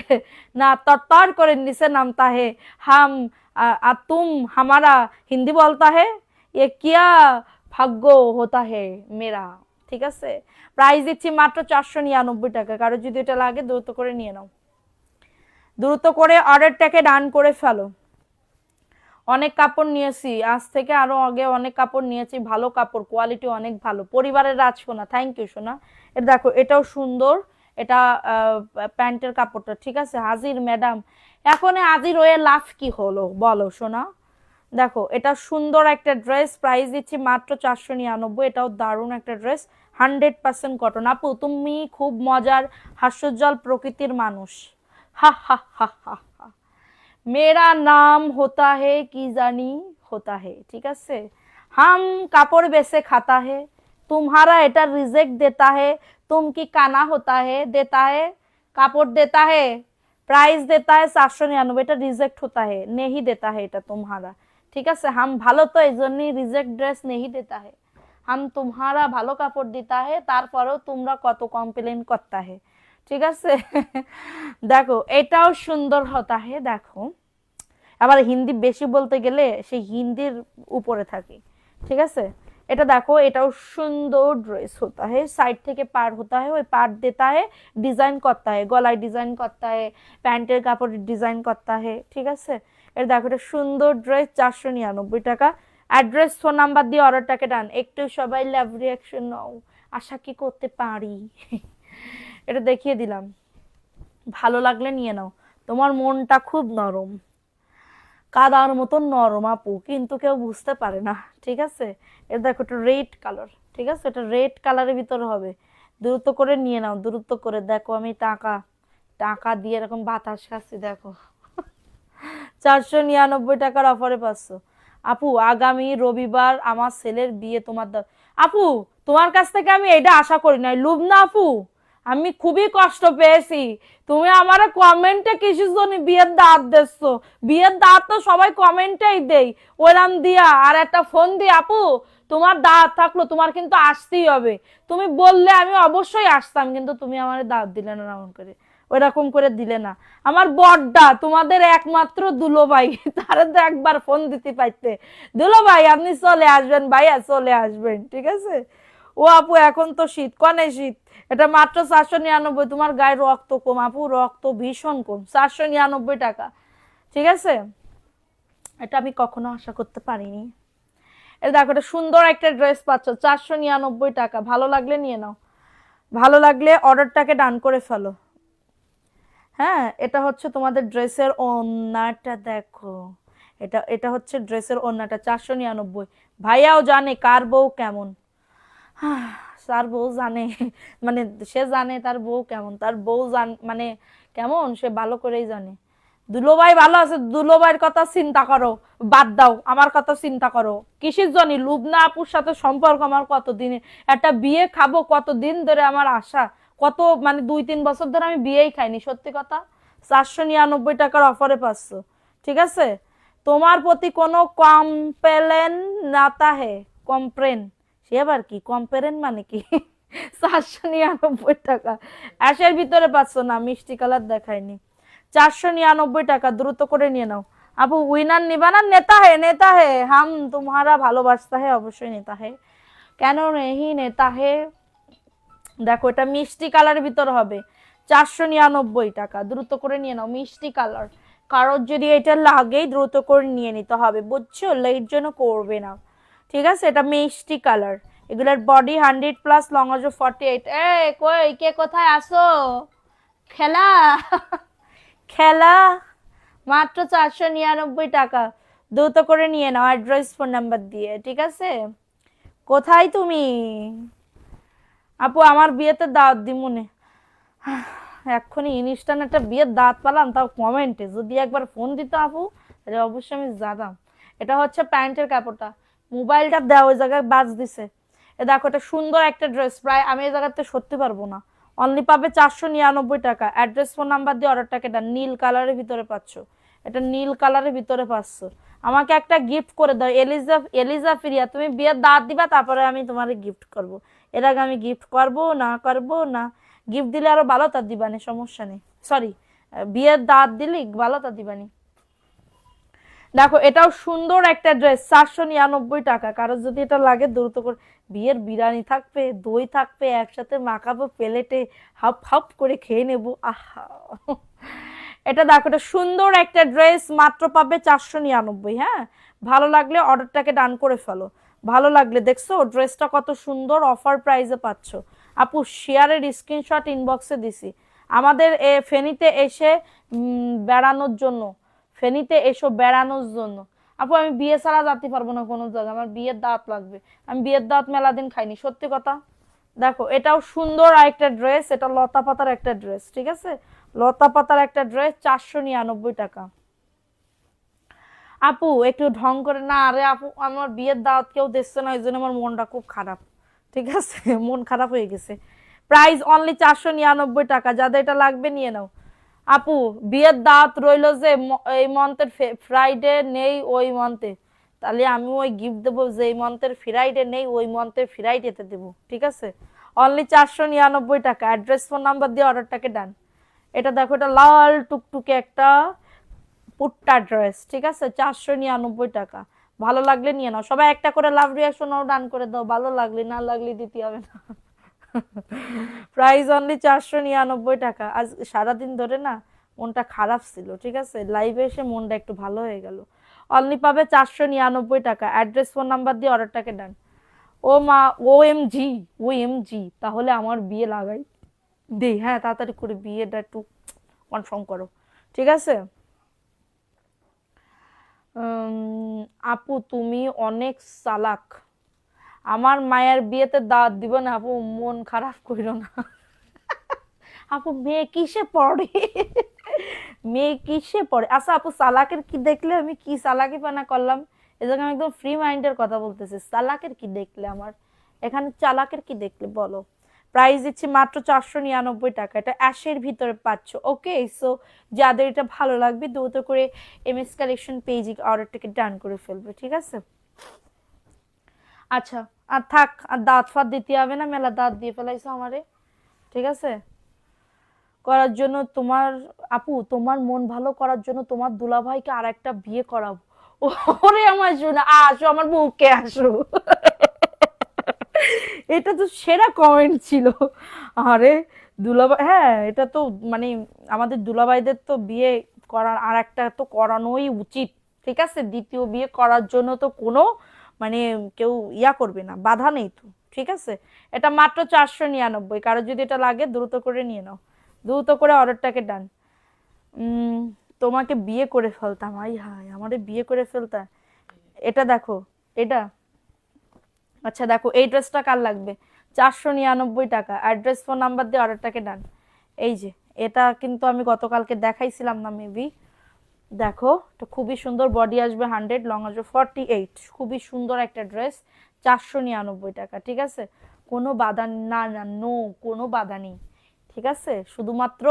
না তর তর করে নিচে নামতা হে, হাম तुम हमारा हिंदी बोलता है ये क्या ভাগ্য होता है मेरा। ঠিক আছে, প্রাইস দিচ্ছি মাত্র 499 টাকা। কারো যদি এটা লাগে দ্রুত করে নিয়ে নাও, দ্রুত করে অর্ডারটাকে ডান করে ফেলো। অনেক কাপড় নিয়েছি, আজ থেকে আরো আগে অনেক কাপড় নিয়েছি, ভালো কাপড়, কোয়ালিটি অনেক ভালো। পরিবারের রাজসোনা, থ্যাংক ইউ সোনা। এটা দেখো, এটাও সুন্দর, এটা প্যান্টের কাপড়টা। ঠিক আছে, হাজির ম্যাডাম। এখন হাজির হয়ে লাভ কি হলো বলো সোনা। দেখো, এটা সুন্দর একটা ড্রেস, প্রাইস দিচ্ছি মাত্র 499। এটাও দারুণ একটা ড্রেস, 100% কটন। আপু তুমি খুব মজার হাস্যোজ্জ্বল প্রকৃতির মানুষ, হা হা হা হা হা। मेरा नाम होता है की जानी होता है। ठीक है, हम कापड़ बेचे खाता है, तुम्हारा एटा रिजेक्ट देता है, तुम की काना होता है, देता है कापड़ देता है, प्राइस देता है 799। এটা রিজেক্ট होता है, नहीं देता है এটা तुम्हारा। ঠিক আছে, हम ভালো তো এইজন্যই রিজেক্ট ড্রেস नहीं देता है, हम तुम्हारा ভালো কাপড় দিতা है, তারপরেও তোমরা কত কমপ্লেন করতা है। ঠিক আছে, দেখো এটাও সুন্দর হতা হে। দেখো, আবার হিন্দি বেশি বলতে গেলে সেই হিন্দির উপরে থাকে। ঠিক আছে, এটা দেখো, এটাও সুন্দর ড্রেস হতা হে, সাইড থেকে পার হতা হে, ওই পার দেতা হে, ডিজাইন করতা হে, গলায় ডিজাইন করতা হে, প্যান্টের কাপড়ে ডিজাইন করতা হে। ঠিক আছে, এটা দেখো, এটা সুন্দর ড্রেস, 499 টাকা। অ্যাড্রেস, ফোন নাম্বার দিয়ে অর্ডারটাকে ডান। একটু সবাই লাভ রিয়াকশন নাও, আশা কি করতে পারি। এটা দেখিয়ে দিলাম, ভালো লাগলে নিয়ে নাও। তোমার মনটা খুব নরম, কাদার মতন নরম আপু, কিন্তু কেউ বুঝতে পারে না। ঠিক আছে, এটা দেখো, এটা রেড কালার। ঠিক আছে, এটা রেড কালারের ভিতরে হবে, দ্রুত করে নিয়ে নাও, দ্রুত করে। দেখো, আমি টাকা টাকা দিয়ে এরকম বাতাস খাচ্ছি, দেখো। 499 টাকার অফারে পাচ্ছ। আপু আগামী রবিবার আমার ছেলের বিয়ে, তোমার আপু তোমার কাছ থেকে আমি এটা আশা করি নাই, লুবনা আপু। আমি খুবই কষ্ট পেয়েছি, তুমি আমার কমেন্টে কিসের জন্য বিয়ের দাঁত দিচ্ছ? বিয়ের দাঁত তো সবাই কমেন্টেই দেই, ওইরাম দিয়া আর একটা ফোন দি, আপু তোমার দাঁত থাকলো, তোমার কিন্তু আসতেই হবে। তুমি বললে আমি অবশ্যই আসতাম, কিন্তু তুমি আমার দাঁত দিলে না, এমন করে ওইরকম করে দিলে না। আমার বড়টা তোমাদের একমাত্র দুলো ভাই, তারা তো একবার ফোন দিতে পাইতে, দুলো ভাই আপনি চলে আসবেন, ভাইয়া চলে আসবেন। ঠিক আছে, ও আপু এখন তো শীত, কনে শীত। এটা মাত্র 499। তোমার গায়ে রক্ত কম আপু, রক্ত ভীষণ কম, 499 টাকা। ঠিক আছে, এটা আমি কখনো আশা করতে পারিনি। এটা দেখো, এটা সুন্দর একটা ড্রেস পাচ্ছ, 499 টাকা। ভালো লাগলে নিয়ে নাও, ভালো লাগলে অর্ডারটাকে ডান করে ফেলো। হ্যাঁ, এটা হচ্ছে তোমাদের ড্রেসের ওড়নাটা, দেখো এটা এটা হচ্ছে ড্রেসের ওড়নাটা, 499। ভাইয়াও জানে কার বউ কেমন, তার বউ জানে, মানে সে জানে তার বউ কেমন, তার বউ মানে কেমন সে ভালো করেই জানে। দুলোভাই ভালো আছে, দুলোভাইয়ের কথা চিন্তা করো, বাদ দাও, আমার কথা চিন্তা করো। কিসের জন্য লুবনা আপুর সাথে সম্পর্ক আমার কতদিনের, একটা বিয়ে খাবো কতদিন ধরে আমার আশা, কত মানে 2-3 বছর ধরে আমি বিয়েই খাইনি, সত্যি কথা। 499 টাকার অফারে পাচ্ছ। ঠিক আছে, তোমার প্রতি কোনো কমপ্লেন নাতা হে, কমপ্লেন, সে আবার কি কম্পেরেন মানে কি। 499 টাকা। অ্যাশের ভিতরে পাচ্ছ না, মিষ্টি কালার দেখায়নি। 499 টাকা, দ্রুত করে নিয়ে নাও। আপু উইনার নিবা না? নেতা হে, নেতা হে, হাম তোমারা ভালোবাসতা হে, অবশ্যই নেতা হে, কেন নেই নেতা হে। দেখো, এটা মিষ্টি কালারের ভিতরে হবে, 499 টাকা। দ্রুত করে নিয়ে নাও, মিষ্টি কালার। কারোর যদি এটা লাগেই দ্রুত করে নিয়ে নিতে হবে, বুঝছো, লেট যেন করবে না। ঠিক আছে, এটা মিষ্টি কালার। এগুলোর বডি 100+, লং আছে 48। কই কে কোথায় আসো? খেলা খেলা, মাত্র 499 টাকা। দ্রুত করে নিয়ে নাও, অ্যাড্রেস ফোন নাম্বার দিয়ে। ঠিক আছে, কোথায় তুমি? আপু আমার বিয়েতে দাওয়াত দিমুনে। এক্ষুনি ইনস্ট্যান্ট একটা বিয়ের দাঁত পালাম, তাও কমেন্টে। যদি একবার ফোন দিত আপু, তাহলে অবশ্যই আমি যেতাম। এটা হচ্ছে প্যান্টের কাপড়টা, মোবাইলটা দেওয়া ওই জায়গায় বাজ দিছে। এ দেখো, এটা সুন্দর একটা ড্রেস, প্রায় আমি এই জায়গাতে সত্যি পারবো না। অনলি পাবে 499 টাকা। অ্যাড্রেস ফোন নাম্বার দিয়ে অর্ডারটাকে দেন। নীল কালারের ভিতরে পাচ্ছ, এটা নীল কালারের ভিতরে পাচ্ছ। আমাকে একটা গিফট করে দাও, এলিজা ফিরিয়া, তুমি বিয়ের দাঁত দিবা, তারপরে আমি তোমার গিফট করব। এর আগে আমি গিফট করবো না, গিফট দিলে আরো ভালো তার দিবানি, সমস্যা নেই। সরি, বিয়ের দাঁত দিলি ভালো তার দিবানি। দেখো এটাও সুন্দর একটা ড্রেস, 499 টাকা। কারো যদি এটা লাগে দ্রুত করে, বিয়ের বিরিয়ানি থাকবে, দই থাকবে, একসাথে মাখাবো প্লেটে, হাফ হাফ করে খেয়ে নেবো, আহা। এটা দেখো, এটা সুন্দর একটা ড্রেস, মাত্র পাবে 499। হ্যাঁ, ভালো লাগলে অর্ডারটাকে ডান করে ফেলো। ভালো লাগলে, দেখছো ড্রেসটা কত সুন্দর, অফার প্রাইসে পাচ্ছ। আপু শেয়ারের স্ক্রিনশট ইনবক্সে দিছি। আমাদের ফেনীতে এসে বেড়ানোর জন্য, ফেনীতে এসো বেড়ানোর জন্য। আপু আমি বিয়ে ছাড়া যেতে পারবো না কোনো জায়গায়, আমার বিয়ের দাওয়াত লাগবে। আমি বিয়ের দাওয়াত মেলা দিন খাইনি, সত্যি কথা। দেখো এটাও সুন্দর আরেকটা ড্রেস, এটা লতা পাতার একটা ড্রেস, ঠিক আছে, লতা পাতার একটা ড্রেস, 499 টাকা। আপু একটু ঢং করে না, আরে আপু আমার বিয়ের দাওয়াত কেউ দিচ্ছে না, এই জন্য আমার মনটা খুব খারাপ, ঠিক আছে, মন খারাপ হয়ে গেছে। প্রাইস অনলি 499 টাকা, যাদের এটা লাগবে নিয়ে নাও। আপু বিয়ের দাওয়াত রইলো যে এই মান্থের ফ্রাইডে নেই ওই মান্থে, তাহলে আমি ওই গিফট দেবো যে এই মান্থের ফ্রাইডে নেই ওই মান্থের ফ্রাইডেতে দেবো, ঠিক আছে। অনলি 499 টাকা। অ্যাড্রেস ফোন নাম্বার দিয়ে অর্ডারটাকে ডান। এটা দেখো, এটা লাল টুকটুকে একটা পুট্টা ড্রেস, ঠিক আছে, 499 টাকা। ভালো লাগলে নিয়ে নাও। সবাই একটা করে লাভ রিয়াকশনও ডান করে দাও, ভালো লাগলে, না লাগলে দিতে হবে না। প্রাইস অনলি 499 টাকা। আজ সারাদিন ধরে না মনটা খারাপ ছিল, ঠিক আছে, লাইভে এসে মনটা একটু ভালো হয়ে গেল। অনলি পাবে 499 টাকা। অ্যাড্রেস ফোন নাম্বার দিয়ে অর্ডারটাকে ডান। ও মা, ও এম জি, ও এম জি, তাহলে আমার বিয়ে লাগাই দে। হ্যাঁ, তাড়াতাড়ি করে বিয়েটা একটু কনফার্ম করো, ঠিক আছে। আপু তুমি অনেক চালাক, আমার মায়ের বিয়েতে দাওয়াত দিব না আপু, মন খারাপ করিও না। আপু মেয়ে কিসে পড়ে? মেয়ে কিসে পড়ে? আচ্ছা আপু, চালাকের কি দেখলে আমি কি চালাকি পানা করলাম? এই জায়গায় আমি একদম ফ্রি মাইন্ডের কথা বলতেছি। চালাকের কি দেখলে আমার এখানে, চালাকের কি দেখলে বলো। প্রাইস দিচ্ছি মাত্র 499 টাকা। এটা অ্যাশের ভিতরে পাচ্ছ। ওকে, সো যাদের এটা ভালো লাগবে দ্রুত করে এমএস কালেকশন পেজে অর্ডারটাকে ডান করে ফেলবে, ঠিক আছে। আচ্ছা, আর থাক, আর দাঁত ফাত দিতে হবে না, মেলা দাঁত দিয়ে ফেলাইছো আমারে, ঠিক আছে। করার জন্য তোমার, আপু তোমার মন ভালো করার জন্য তোমার দুলাভাইকে আর একটা বিয়ে করাবো। ওরে আমার শোনা, আসো আমার বুকে আসো। এটা তো সেরা কমেন্ট ছিল। আরে দুলাভাই, হ্যাঁ এটা তো মানে আমাদের দুলাভাইদের তো বিয়ে করার আর একটা তো করানোই উচিত, ঠিক আছে। দ্বিতীয় বিয়ে করার জন্য তো কোনো মানে কেউ ইয়া করবে না, বাধা নেই তো, ঠিক আছে। এটা মাত্র 499। কারো যদি এটা লাগে দ্রুত করে নিয়ে নাও, দ্রুত করে অর্ডারটাকে ডান। উম তোমাকে বিয়ে করে ফেলতাম, আই হায় আমারে বিয়ে করে ফেলতাম। এটা দেখো, এটা, আচ্ছা দেখো এই ড্রেসটা কার লাগবে, 499 টাকা। অ্যাড্রেস ফোন নাম্বার দিয়ে অর্ডারটাকে ডান। এই যে এটা কিন্তু আমি গতকালকে দেখাইছিলাম না মেবি, দেখো এটা খুবই সুন্দর, বডি আসবে 100, লং আসবে 48, খুবই সুন্দর একটা ড্রেস, 499 টাকা, ঠিক আছে। কোনো বাধা না, না নো, কোনো বাধা নেই, ঠিক আছে। শুধুমাত্র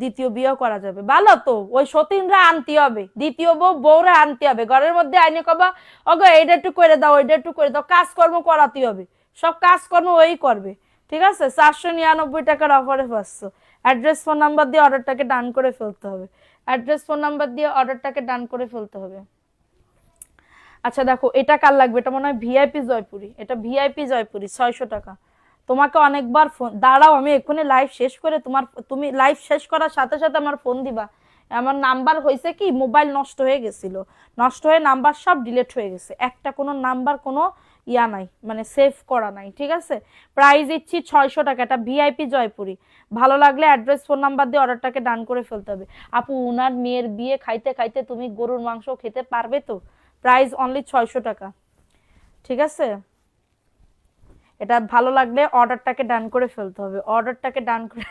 দ্বিতীয় বিয়েও করা যাবে, ভালো তো। ওই সতীনরা আনতে হবে, দ্বিতীয় বউরা আনতে হবে ঘরের মধ্যে, আইনে কবা ওগো এইটা একটু করে দাও, ওইটা একটু করে দাও, কাজকর্ম করাতে হবে, সব কাজকর্ম ওই করবে, ঠিক আছে। 499 টাকার অফারে পাচ্ছ। অ্যাড্রেস ফোন নাম্বার দিয়ে অর্ডারটাকে ডান করে ফেলতে হবে। অ্যাড্রেস ফোন নাম্বার দিয়ে অর্ডারটাকে ডান করে ফেলতে হবে। আচ্ছা দেখো এটা কার লাগবে, এটা মনে হয় ভিআইপি জয়পুরি, এটা ভিআইপি জয়পুরি, 600 টাকা। তোমাকে অনেকবার ফোন, দাঁড়াও আমি এক্ষুনি লাইভ শেষ করে তোমার, তুমি লাইভ শেষ করার সাথে সাথে আমার ফোন দিবা। আমার নাম্বার হয়েছে কি, মোবাইল নষ্ট হয়ে গেছিল, নষ্ট হয়ে নাম্বার সব ডিলিট হয়ে গেছে, একটা কোনো নাম্বার কোনো ইয়া নাই, মানে সেভ করা নাই, ঠিক আছে। প্রাইস দিচ্ছি 600 টাকা। এটা ভিআইপি জয়পুরি। ভালো লাগলে অ্যাড্রেস ফোন নাম্বার দিয়ে অর্ডারটাকে ডান করে ফেলতে হবে। আপু উনার মেয়ের বিয়ে খাইতে খাইতে তুমি গরুর মাংস খেতে পারবে তো? প্রাইস অনলি 600 টাকা, ঠিক আছে। এটা ভালো লাগলে অর্ডারটাকে ডান করে ফেলতে হবে, অর্ডারটাকে ডান করে।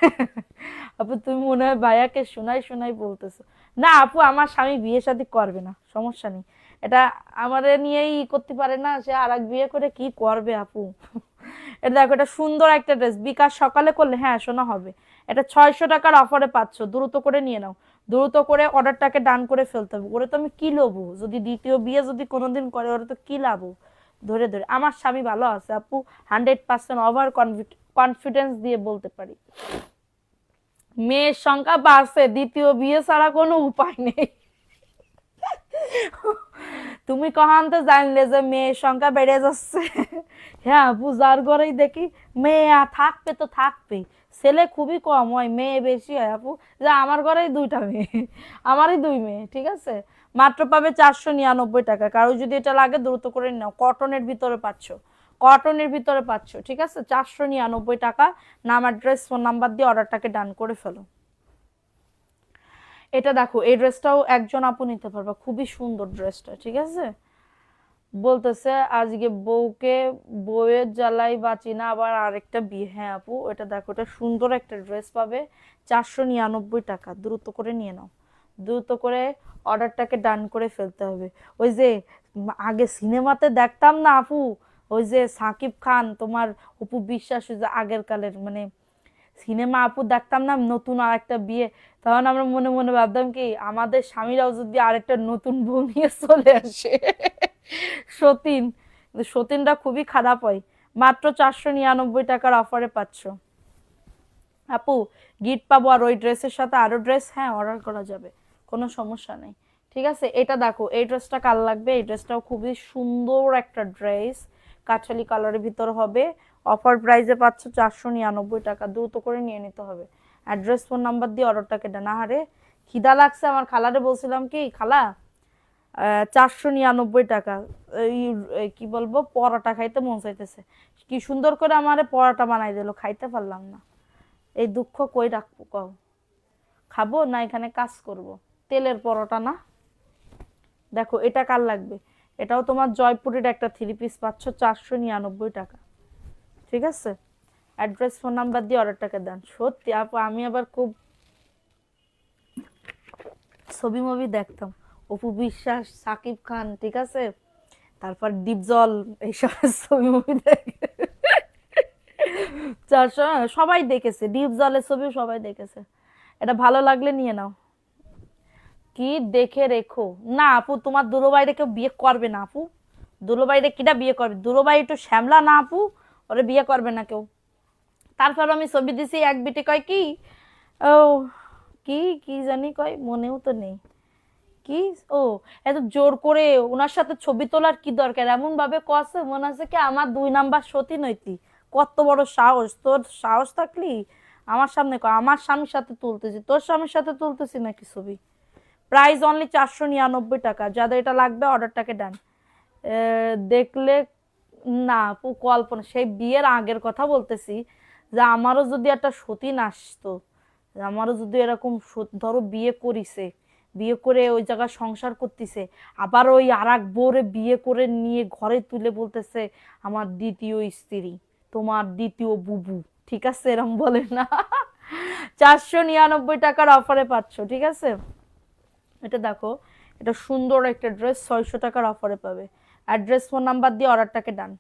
আপু তুমি মনে হয় ভাইয়াকে শোনাই শোনাই বলতেছো। না আপু, আমার স্বামী বিয়ে শাদী করবে না, সমস্যা নেই। এটা আমাদের নিয়েই করতে পারে না, সে আর এক বিয়ে করে কি করবে আপু। এটা দেখো, এটা সুন্দর একটা ড্রেস, বিকাশ সকালে করলে হ্যাঁ শোনা হবে। এটা 600 টাকার অফারে পাচ্ছ, দ্রুত করে নিয়ে নাও, দ্রুত করে অর্ডারটাকে ডান করে ফেলতে হবে। ওরে তো আমি কি লবো, যদি দ্বিতীয় বিয়ে যদি কোনোদিন করে ওরে তো কি লাভ। ধরে ধরে আমার স্বামী ভালো আছে আপু, 100% ওভার কনফিডেন্স দিয়ে বলতে পারি। মেয়ের সংখ্যা বাড়ছে, দ্বিতীয় বিয়ে ছাড়া কোনো উপায় নেই। তুমি কখন তো জানলে যে মেয়ের সংখ্যা বেড়ে যাচ্ছে। হ্যাঁ আপু, যার ঘরেই দেখি মেয়ে থাকবে তো থাকবে, ছেলে খুবই কম হয়, মেয়ে বেশি হয় আপু। যে আমার ঘরেই দুইটা মেয়ে, আমারই দুই মেয়ে, ঠিক আছে। মাত্র পাবে 499 টাকা। কারো যদি এটা লাগে দ্রুত করে নাও, কটনের ভিতরে পাচ্ছ, কটনের ভিতরে পাচ্ছ, ঠিক আছে। 499 টাকা। নাম, অ্যাড্রেস, ফোন নাম্বার দিয়ে অর্ডারটাকে ডান করে ফেলো। এটা দেখো, এই ড্রেসটাও একজন আপু নিতে পারবা, খুবই সুন্দর ড্রেসটা, ঠিক আছে। বলতেছে আজকে বউকে, বউয়ের জ্বালাই বাঁচি না, আবার আরেকটা বিয়ে। হ্যাঁ আপু, এটা দেখো, এটা সুন্দর একটা ড্রেস পাবে 499 টাকা। দ্রুত করে নিয়ে নাও, দ্রুত করে অর্ডারটাকে ডান করে ফেলতে হবে। ওই যে আগে সিনেমাতে দেখতাম না আপু, ওই যে সাকিব খান, তোমার অপু বিশ্বাস, ওই যে আগের কালের মানে সিনেমা আপু দেখতাম না, নতুন আর একটা বিয়ে, তখন আমরা মনে মনে ভাবতাম কি আমাদের স্বামীরাও যদি আরেকটা নতুন বউ নিয়ে চলে আসে। সতীন, সতীনটা খুবই খারাপ হয়। মাত্র 499 টাকার অফারে পাচ্ছ আপু। গিফট পাবো আর ওই ড্রেসের সাথে আরো ড্রেস, হ্যাঁ অর্ডার করা যাবে, কোনো সমস্যা নেই, ঠিক আছে। এটা দেখো, এই ড্রেসটা কার লাগবে, এই ড্রেসটাও খুবই সুন্দর একটা ড্রেস, কাঠালি কালারের ভিতর হবে। অফার প্রাইসে পাচ্ছ 499 টাকা। দ্রুত করে নিয়ে নিতে হবে। অ্যাড্রেস, ফোন নাম্বার দিয়ে অর্ডারটাকে দেন। আহারে খিদা লাগছে আমার, খালারে বলছিলাম কি খালা 499 টাকা, এই কি বলবো, পরোটা খাইতে মন চাইতেছে, কি সুন্দর করে আমারে পরোটা বানাই দিল, খাইতে পারলাম না। এই দুঃখ কই রাখবো কও, খাবো না এখানে কাজ করব। তেলের পরোটা না। দেখো এটা কার লাগবে, এটাও তোমার জয়পুরের একটা 3 পিস পাচ্ছ 499 টাকা, ঠিক আছে। অ্যাড্রেস, ফোন নাম্বার দিয়ে অর্ডারটাকে দেন। সত্যি আপু, আমি আবার খুব ছবি মুভি দেখতাম, অপু বিশ্বাস, সাকিব খান, ঠিক আছে, তারপর ডিপজল, এইসব ছবি মুভি দেখে 400, সবাই দেখেছে, ডিপজলের ছবিও সবাই দেখেছে। এটা ভালো লাগলে নিয়ে নাও। কি দেখে রেখো না আপু, তোমার দুলোবাইরে কেউ বিয়ে করবে না আপু। দুলোবাইরে কিটা বিয়ে করবে, দুলোবাই একটু শ্যামলা না আপু, ওরে বিয়ে করবে না কেউ। তারপর আমি ছবি দিছি, এক বিটে কয় কি, ও কি কি জানি কয়, মনেও তো নেই কি। ও, এত জোর করে ওনার সাথে ছবি তোলার কি দরকার, এমন ভাবে কছে মনে হচ্ছে কি আমার 2 নাম্বার সতী নৈতি। কত বড় সাহস তোর, সাহস থাকলি আমার সামনে কয় আমার স্বামীর সাথে তুলতেছি, তোর স্বামীর সাথে তুলতেছি নাকি ছবি। প্রাইস অনলি 499 টাকা। যাদের এটা লাগবে অর্ডারটাকে ডান। দেখলে না আপু, কল্পনা, সেই বিয়ের আগের কথা বলতেছি, যে আমারও যদি একটা সতীন আসতো, আমারও যদি এরকম ধরো বিয়ে করিছে, বিয়ে করে ওই জায়গায় সংসার করতেছে, আবার ওই আর এক বউরে বিয়ে করে নিয়ে ঘরে তুলে বলতেছে আমার দ্বিতীয় স্ত্রী, তোমার দ্বিতীয় বুবু, ঠিক আছে, এরম বলে না। 499 টাকার অফারে পাচ্ছ, ঠিক আছে। এটা দেখো, এটা সুন্দর একটা ড্রেস, 600 টাকার অফারে পাবে। অ্যাড্রেস, ফোন নাম্বার দিয়ে অর্ডারটাকে ডান।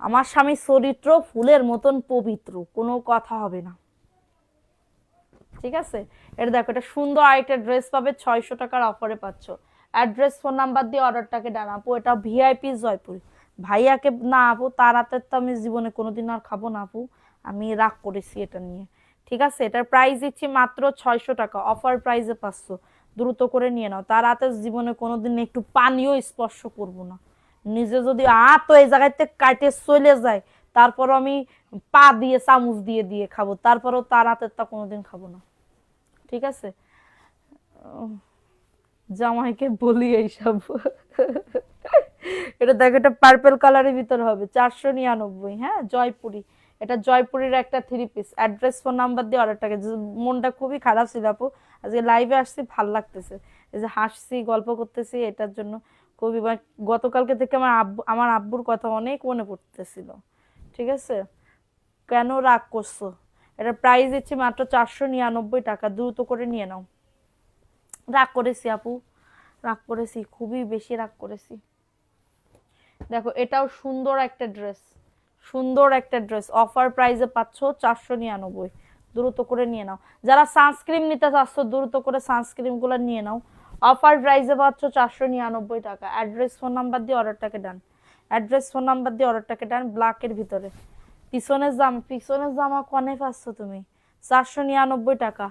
আমার স্বামীর চরিত্র ফুলের মতন পবিত্র, কোনো কথা হবে না, ঠিক আছে। এটা দেখো, এটা সুন্দর আরেকটা ড্রেস পাবে, 600 টাকার অফারে পাচ্ছ। অ্যাড্রেস, ফোন নাম্বার দিয়ে অর্ডারটাকে ডান আপু। এটা ভিআইপি জয়পুর, ভাইয়াকে না আপু, তার হাতের তো আমি জীবনে কোনোদিন আর খাবো না আপু, আমি রাগ করেছি এটা নিয়ে, ঠিক আছে। এটার প্রাইস দিচ্ছি মাত্র 600 টাকা, অফার প্রাইসে পাচ্ছ। দ্রুত করে নিয়ে নাও, তার হাতের জীবনে কোনোদিন একটু পানিও স্পর্শ করব না। নিজে যদি তো এই জায়গাতে কাটে চলে যায়, তারপর আমি পা দিয়ে চামচ দিয়ে দিয়ে খাবো, তারপরও তার হাতের তা কোনোদিন খাবো না, ঠিক আছে। জামাইকে বলি এইসব। এটা দেখো, এটা পার্পল কালারের ভিতর হবে 499, হ্যাঁ জয়পুরি। এটা জয়পুরের একটা 3 পিস। অ্যাড্রেস, ফোন নাম্বার দিয়ে অর্ডারটাকে। মনটা খুবই খারাপ ছিল আপু, আজকে লাইভে আসছি, ভাল লাগতেছে, এই যে হাসছি, গল্প করতেছি, এটার জন্য খুবই গতকালকে থেকে আমার আব্বুর কথা অনেক মনে পড়তেছিল, ঠিক আছে। কেন রাগ করছো, এটা প্রাইস দিচ্ছি মাত্র 499 টাকা। দ্রুত করে নিয়ে নাও। রাগ করেছি আপু, রাগ করেছি, খুবই বেশি রাগ করেছি। দেখো, এটাও সুন্দর একটা ড্রেস, সুন্দর একটা ড্রেস, অফার প্রাইসে পাচ্ছ 499। দ্রুত করে নিয়ে নাও। যারা সানস্ক্রিন নিতে চাচ্ছ দ্রুত করে সানস্ক্রিন গুলো নিয়ে নাও। অফার প্রাইসে পাচ্ছ 499 টাকা। অ্যাড্রেস, ফোন নাম্বার দিয়ে অর্ডারটাকে ডান। অ্যাড্রেস, ফোন নাম্বার দিয়ে অর্ডারটাকে ডান। ব্ল্যাকের ভিতরে, পিছনের জামা কনে পাচ্ছ তুমি, 499 টাকা।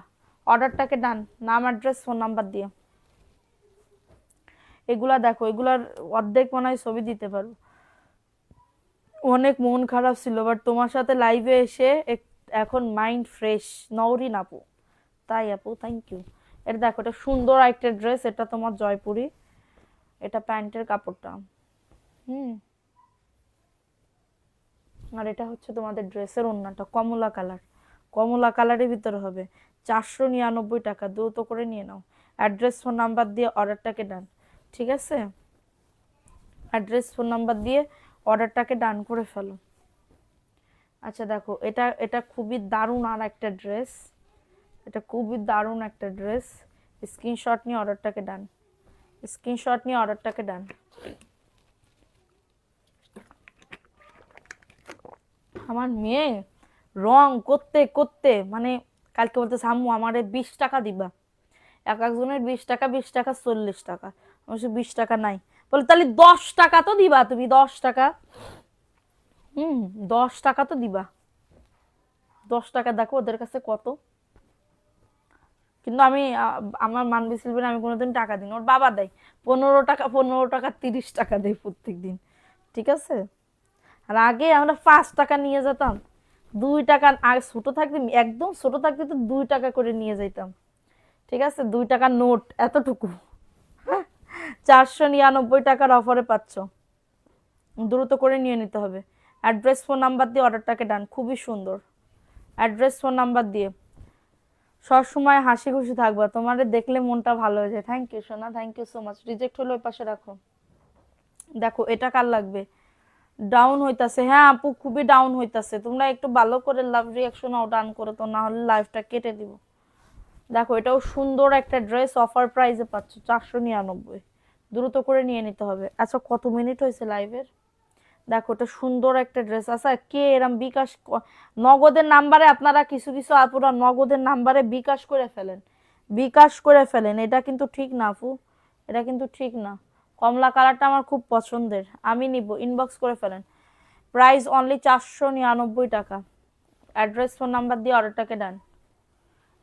অর্ডারটাকে ডান। নাম, অ্যাড্রেস, ফোন নাম্বার দিয়ে। এগুলা দেখো, এগুলার অর্ধেক মনে হয় ছবি দিতে পারবো। অনেক মন খারাপ ছিল, বাট তোমার সাথে লাইভে এসে এখন মাইন্ড ফ্রেশ। নওরিন আপু, তাই আপু, থ্যাংক ইউ। এটা দেখো, এটা সুন্দর একটা ড্রেস, এটা তোমার জয়পুরি, এটা প্যান্টের কাপড়টা। হুম। আর এটা হচ্ছে তোমাদের ড্রেসের ওড়নাটা, কমলা কালার, কমলা কালারের ভিতরে হবে। 499 টাকা, দ্রুত করে নিয়ে নাও। অ্যাড্রেস ফোন নাম্বার দিয়ে অর্ডারটাকে ডান, ঠিক আছে? অ্যাড্রেস ফোন নাম্বার দিয়ে অর্ডারটাকে ডান করে ফেলো। আচ্ছা দেখো, এটা এটা খুবই দারুণ আর একটা ড্রেস, এটা খুবই দারুণ একটা ড্রেস। স্ক্রিনশট নিয়ে অর্ডারটাকে ডান, স্ক্রিনশট নিয়ে অর্ডারটাকে ডান। আমার মেয়ে রং করতে করতে মানে কালকে বলতেছে আম্মু আমারে 20 টাকা দিবা। এক একজনের 20 টাকা, 20 টাকা 40 টাকা। আমার 20 টাকা নাই। বলে তাহলে 10 টাকা তো দিবা, তুমি 10 টাকা। হুম, 10 টাকা তো দিবা। 10 টাকা দেখো ওদের কাছে কত। কিন্তু আমি আমার মানবি সিলভেন আমি কোনোদিন টাকা দিই না, ওর বাবা দেয় 15 টাকা, 15 টাকা 30 টাকা দেয় প্রত্যেক দিন, ঠিক আছে? আর আগে আমরা 5 টাকা নিয়ে যেতাম, 2 টাকা, আর ছোট থাকতে, একদম ছোট থাকতে তো 2 টাকা করে নিয়ে যেতাম, ঠিক আছে? 2 টাকার নোট এতটুকু। 499 টাকার অফারে পাচ্ছ, দ্রুত করে নিয়ে নিতে হবে। অ্যাড্রেস ফোন নাম্বার দিয়ে অর্ডারটাকে ডান, খুবই সুন্দর। অ্যাড্রেস ফোন নাম্বার দিয়ে সবসময় হাসি খুশি থাকবা, তোমাদের দেখলে মনটা ভালো হয়ে যায়। থ্যাংক ইউ সোনা, thank you so much. Reject হলো ওই পাশে রাখো। দেখো এটা কার লাগবে? ডাউন হইতাছে, হ্যাঁ আপু খুবই ডাউন হইতাছে, তোমরা একটু ভালো করে লাভ রিয়াকশন আও ডান করো তো, না হলে লাইভটা কেটে দিব। দেখো এটাও সুন্দর একটা ড্রেস, অফার প্রাইসে পাচ্ছ 499, দ্রুত করে নিয়ে নিতে হবে। আচ্ছা কত মিনিট হয়েছে লাইভের? দেখো এটা সুন্দর একটা ড্রেস। আচ্ছা কে এরম বিকাশ নগদের নাম্বারে, আপনারা কিছু কিছু আপুরা নগদের নাম্বারে বিকাশ করে ফেলেন, বিকাশ করে ফেলেন, এটা কিন্তু ঠিক না আপু, এটা কিন্তু ঠিক না। কমলা কালারটা আমার খুব পছন্দের, আমি নিব, ইনবক্স করে ফেলেন। প্রাইস অনলি 499 টাকা। অ্যাড্রেস ফোন নাম্বার দিয়ে অর্ডারটাকে ডান,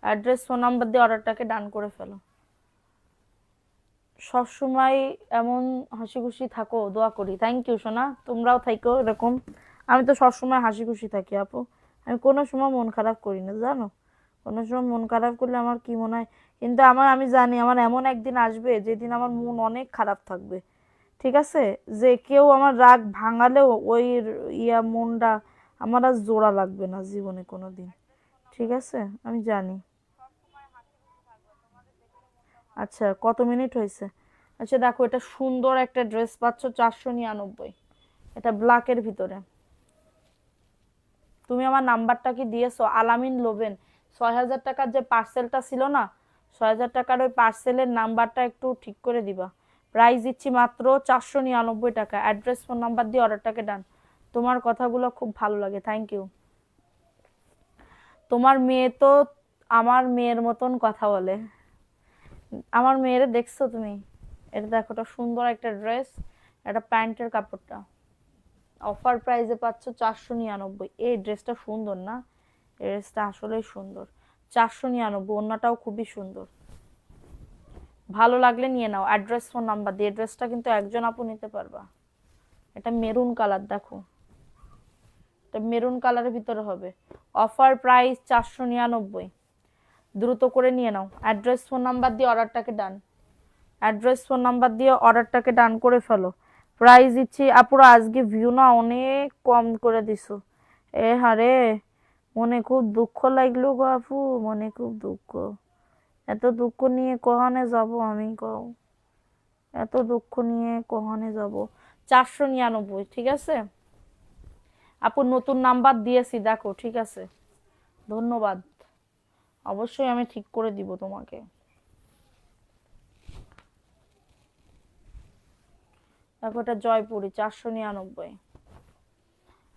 অ্যাড্রেস ফোন নাম্বার দিয়ে অর্ডারটাকে ডান করে ফেলো। সব সময় এমন হাসি খুশি থাকো, দোয়া করি। থ্যাংক ইউ সোনা, তোমরাও থাকো এরকম। আমি তো সব সময় হাসি খুশি থাকি আপু, আমি কোনো সময় মন খারাপ করি না জানো। কোনো সময় মন খারাপ করলে আমার কি মনে হয়, কিন্তু আমি জানি আমার এমন একদিন আসবে যেদিন আমার মন অনেক খারাপ থাকবে, ঠিক আছে? যে কেউ আমার রাগ ভাঙালেও ওই মনটা আমার আর জোড়া লাগবে না জীবনে কোনোদিন, ঠিক আছে? আমি জানি। আচ্ছা কত মিনিট হয়েছে? আচ্ছা দেখো এটা সুন্দর একটা ড্রেস পাচ্ছ 499, এটা ব্ল্যাকের ভিতরে। তুমি আমার নাম্বারটা কি দিয়েছো? আলামিন লোবেন। 6000 টাকার যে পার্সেলটা ছিল না, 6000 টাকার ওই পার্সেলের নাম্বারটা একটু ঠিক করে দিবা। প্রাইস দিচ্ছি মাত্র 499 টাকা। অ্যাড্রেস ফোন নাম্বার দিয়ে অর্ডারটাকে ডান। তোমার কথাগুলো খুব ভালো লাগে, থ্যাংক ইউ। তোমার মেয়ে তো আমার মেয়ের মতন কথা বলে। আমার মেয়েরে দেখছো তুমি? এটা দেখো, এটা সুন্দর একটা ড্রেস, এটা প্যান্টের কাপড়টা, অফার প্রাইসে পাচ্ছ 499। এই ড্রেসটা সুন্দর না? এই ড্রেসটা আসলেই সুন্দর। 499, অন্যটাও খুবই সুন্দর, ভালো লাগলে নিয়ে নাও। অ্যাড্রেস ফোন নাম্বার দিয়ে, ড্রেসটা কিন্তু একজন আপু নিতে পারবা। এটা মেরুন কালার, দেখো এটা মেরুন কালারের ভিতরে হবে। অফার প্রাইস 499, দ্রুত করে নিয়ে নাও। অ্যাড্রেস ফোন নাম্বার দিয়ে অর্ডারটাকে ডান, অ্যাড্রেস ফোন নাম্বার দিয়ে অর্ডারটাকে ডান করে ফেলো। প্রাইস দিচ্ছি আপুরা, আজকে ভিউ না অনেক কম করে দিছো। এ হারে, মনে খুব দুঃখ লাগলো গো আপু, মনে খুব দুঃখ। এত দুঃখ নিয়ে কহানে যাব আমি কও, এত দুঃখ নিয়ে কহানে যাব। 499, ঠিক আছে আপু, নতুন নাম্বার দিয়েছি দেখো, ঠিক আছে? ধন্যবাদ, অবশ্যই আমি ঠিক করে দিব তোমাকে। দেখো এটা জয়পুরি, 499।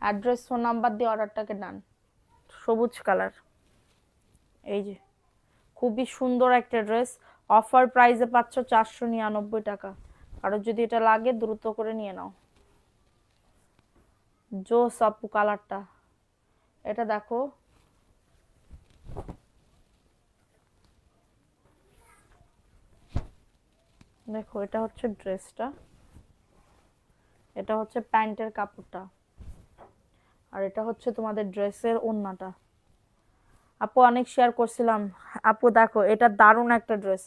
অ্যাড্রেস ফোন নাম্বার দিয়ে অর্ডারটাকে ডান। সবুজ কালার, এই যে খুবই সুন্দর একটা ড্রেস, অফার প্রাইসে পাচ্ছ 499 টাকা। কারো যদি এটা লাগে দ্রুত করে নিয়ে নাও। জোস আপু কালারটা, এটা দেখো, দেখো এটা হচ্ছে ড্রেসটা, এটা হচ্ছে প্যান্টের কাপড়টা, আর এটা হচ্ছে তোমাদের ড্রেসের ওড়নাটা। আপু অনেক শেয়ার করছিলাম। আপু দেখো এটা দারুণ একটা ড্রেস।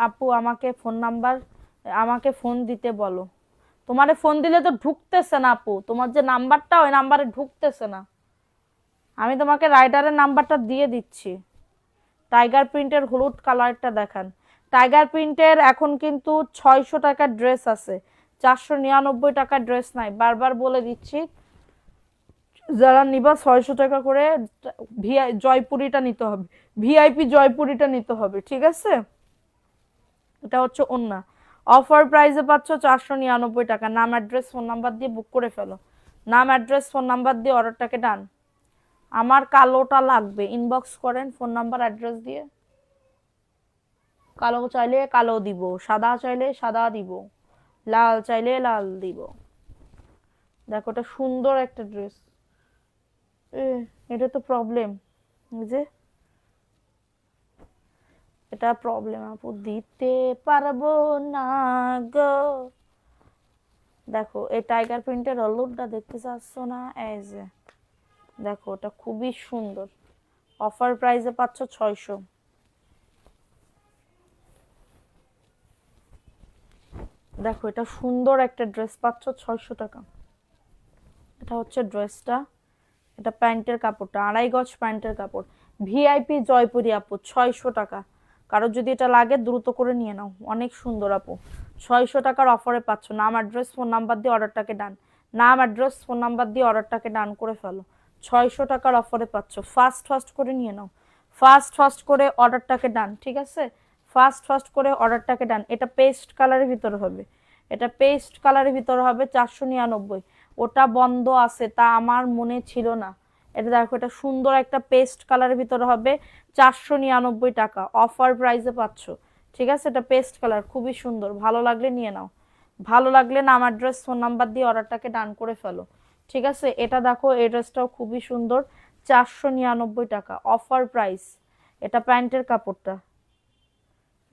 আপু আমাকে ফোন দিতে বলো। তোমারে ফোন দিলে তো ঢুকতেছে না আপু, তোমার যে নাম্বারটা ওই নাম্বারে ঢুকতেছে না। আমি তোমাকে রাইডারের নাম্বারটা দিয়ে দিচ্ছি। টাইগার প্রিন্টের হলুদ কালারটা দেখান। টাইগার প্রিন্টের এখন কিন্তু 600 টাকার ড্রেস আছে, 499 টাকার ড্রেস নাই, বারবার বলে দিচ্ছি। যারা নিবা 600 টাকা করে জয়পুরিটা নিতে হবে, ভিআইপি জয়পুরিটা নিতে হবে, ঠিক আছে। এটা হচ্ছে ওন্না, অফার প্রাইসে পাচ্ছ 499 টাকা। নাম অ্যাড্রেস ফোন নাম্বার দিয়ে বুক করে ফেলো, নাম অ্যাড্রেস ফোন নাম্বার দিয়ে অর্ডারটাকে ডান। আমার কালোটা লাগবে, ইনবক্স করেন ফোন নাম্বার অ্যাড্রেস দিয়ে। কালো চাইলে কালো দিব, সাদা চাইলে সাদা দিব, লাল চাইলে লাল দিব। দেখো এটা সুন্দর একটা ড্রেস। এটা তো প্রবলেম, যে এটা প্রবলেম আপু, দিতে পারবো না গো। দেখো এই টাইগার প্রিন্টের হলুদটা দেখতে চাচ্ছ না, এই যে দেখো এটা খুবই সুন্দর, অফার প্রাইসে পাচ্ছ 600। দেখো এটা সুন্দর একটা ড্রেস পাচ্ছ 600 টাকা। এটা হচ্ছে ড্রেসটা, এটা প্যান্টের কাপড়টা, 2.5 গজ প্যান্টের কাপড়, ভিআইপি জয়পুরি আপু, 600 টাকা। কারোর যদি এটা লাগে দ্রুত করে নিয়ে নাও, অনেক সুন্দর আপু, 600 টাকার অফারে পাচ্ছ। নাম অ্যাড্রেস ফোন নাম্বার দিয়ে অর্ডারটাকে ডান, নাম অ্যাড্রেস ফোন নাম্বার দিয়ে অর্ডারটাকে ডান করে ফেলো। 600 টাকার অফারে পাচ্ছ, ফাস্ট ফাস্ট করে নিয়ে নাও, ফাস্ট ফাস্ট করে অর্ডারটাকে ডান, ঠিক আছে। ফাস্ট ফাস্ট করে অর্ডারটাকে ডান। এটা পেস্ট কালারের ভিতরে হবে, এটা পেস্ট কালারের ভিতরে হবে, 499। ওটা বন্ধ আছে, তা আমার মনে ছিল না। এটা দেখো এটা সুন্দর একটা পেস্ট কালারের ভিতরে হবে, 499 টাকা অফার প্রাইসে পাচ্ছ, ঠিক আছে। এটা পেস্ট কালার, খুবই সুন্দর, ভালো লাগলে নিয়ে নাও, ভালো লাগলে নাম অ্যাড্রেস ফোন নাম্বার দিয়ে অর্ডারটাকে ডান করে ফেলো, ঠিক আছে। এটা দেখো এই ড্রেসটাও খুবই সুন্দর, 499 টাকা অফার প্রাইস। এটা প্যান্টের কাপড়টা,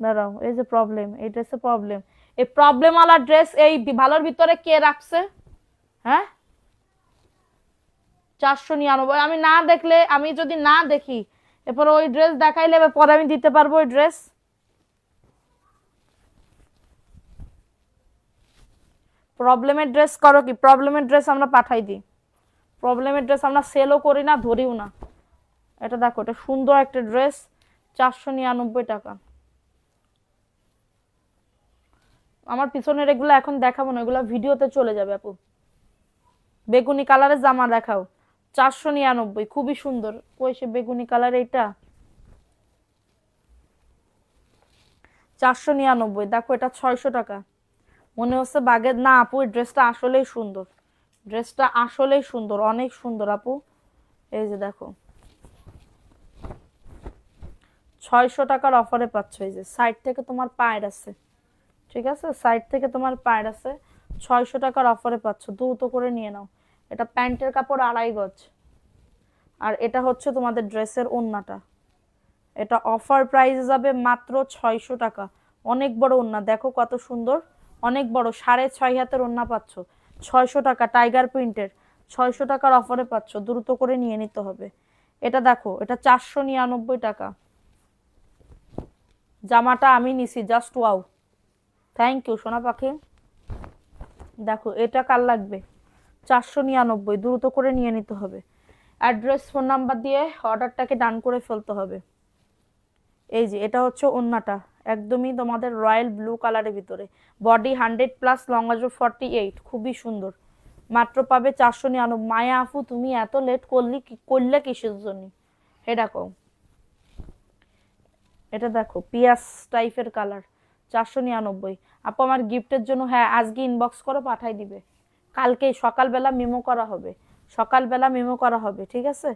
দাঁড়াও এই যে প্রবলেম, এই ড্রেসে প্রবলেম, এই প্রবলেম ওয়ালা ড্রেস এই ভালোর ভিতরে কে রাখছে? হ্যাঁ 499, আমি না দেখলে, আমি যদি না দেখি এরপর ওই ড্রেস দেখাইলে পরে আমি দিতে পারবো ওই ড্রেস? প্রবলেমের ড্রেস করো কি, প্রবলেমের ড্রেস আমরা পাঠাই দিই, প্রবলেমের ড্রেস আমরা সেলও করি না, ধরিও না। এটা দেখো এটা সুন্দর একটা ড্রেস, 499 টাকা। আমার পিছনের এগুলো এখন দেখাবো না, এগুলো ভিডিওতে চলে যাবে আপু। বেগুনি কালারের জামা দেখাও, 499, খুবই সুন্দর। কই সে বেগুনি কালার, এটা 499, দেখো এটা 600 টাকা। মনে হচ্ছে বাগের না আপু, এই ড্রেসটা আসলেই সুন্দর, ড্রেসটা আসলেই সুন্দর, অনেক সুন্দর আপু। এই যে দেখো 600 টাকার অফারে পাচ্ছ। এই যে সাইড থেকে তোমার পায়ের আছে, ঠিক আছে, সাইড থেকে তোমার পায়ের আছে, 600 টাকার অফারে পাচ্ছ, দ্রুত করে নিয়ে নাও। এটা প্যান্টের কাপড় 2.5 গজ, আর এটা হচ্ছে তোমাদের ড্রেসের ওড়নাটা। এটা অফার প্রাইস যাবে মাত্র 600 টাকা। অনেক বড় ওড়না, দেখো কত সুন্দর, অনেক বড়, 6.5 হাতের ওড়না পাচ্ছ 600 টাকা, টাইগার প্রিন্টের, 600 টাকার অফারে পাচ্ছ, দ্রুত করে নিয়ে নিতে হবে। এটা দেখো এটা 499 টাকা। জামাটা আমি নিছি, জাস্ট ওয়াও, থ্যাংক ইউ সোনা পাখি। দেখো এটা কার লাগবে, 499, দ্রুত করে নিয়ে নিতে হবে। অ্যাড্রেস ফোন নাম্বার দিয়ে অর্ডারটাকে ডান করে ফেলতে হবে। এই যে এটা হচ্ছে ওন্নাটা, একদমই তোমাদের রয়্যাল ব্লু কালারের ভিতরে, বডি 100+, লং 48, খুবই সুন্দর, মাত্র পাবে 499। মায়া আফু তুমি এত লেট করলে কিসের জন্য? এটা কও। এটা দেখো পিয়াস টাইপের কালার, 499। আপু আমার গিফটের জন্য, হ্যাঁ আজকে ইনবক্স করে পাঠাই দিবে, কালকে সকালবেলা মেমো করা হবে, সকালবেলা মেমো করা হবে, ঠিক আছে।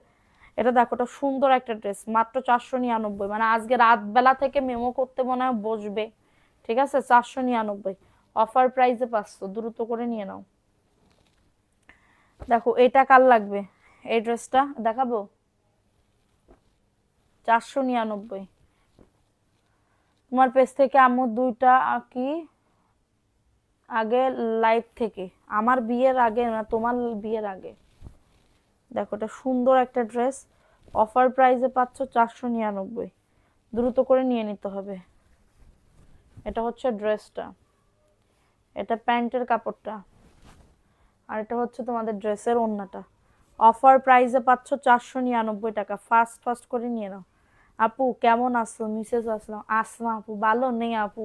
এটা দেখো এটা সুন্দর একটা ড্রেস, মাত্র 499, মানে আজকে রাত বেলা থেকে মেমো করতে মনে হয় বসবে, ঠিক আছে। 499 অফার প্রাইসে পাচ্ছ, দ্রুত করে নিয়ে নাও। দেখো এটা কার লাগবে, এই ড্রেসটা দেখাবো, 499। তোমার পেজ থেকে আম্মু দুইটা কি আগে লাইভ থেকে, আমার বিয়ের আগে না, তোমার বিয়ের আগে। দেখো এটা সুন্দর একটা ড্রেস, অফার প্রাইসে পাচ্ছ 499, দ্রুত করে নিয়ে নিতে হবে। এটা হচ্ছে ড্রেসটা, এটা প্যান্টের কাপড়টা, আর এটা হচ্ছে তোমাদের ড্রেসের ওড়নাটা। অফার প্রাইসে পাচ্ছ 499 টাকা। ফাস্ট ফাস্ট করে নিয়ে নাও। আপু কেমন আছো? মিসেস আসলাম। আসমা আপু ভালো নেই আপু,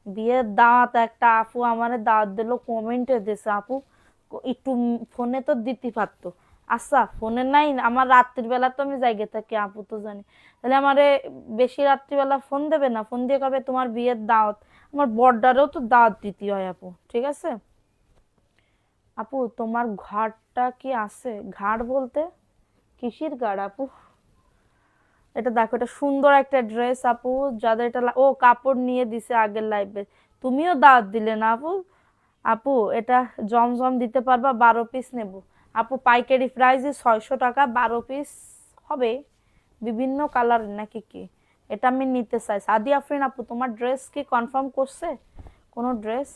বিয়ের দাওয়াত একটা আপু আমারে দাওয়াত দিল, কমেন্টে দিছে আপু একটু ফোনে তো দিতে পারতো। আচ্ছা ফোনে নাই, আমার রাত্রির বেলা তো আমি জায়গা থাকি আপু তো জানি, তাহলে আমারে বেশি রাত্রিবেলা ফোন দেবে না, ফোন দিয়ে কবে তোমার বিয়ের দাওয়াত, আমার বড়দারেও তো দাওয়াত দিতে হয় আপু, ঠিক আছে? আপু তোমার ঘাড়টা কি আছে? ঘাড় বলতে কিসির ঘাড় আপু? এটা দেখো, এটা সুন্দর একটা ড্রেস আপু, যাদের এটা ও কাপড় নিয়ে দিছে আগের লাইভে, তুমিও দাওয়াত দিলে না আপু? আপু এটা জমজম দিতে পারবা? 12 পিস নেব আপু, পাইকারি প্রাইসে 600 টাকা, 12 পিস হবে, বিভিন্ন কালার নাকি কি, এটা আমি নিতে চাই। সাদিয়া আফরিন আপু তোমার ড্রেস কি কনফার্ম করছে কোনো ড্রেস?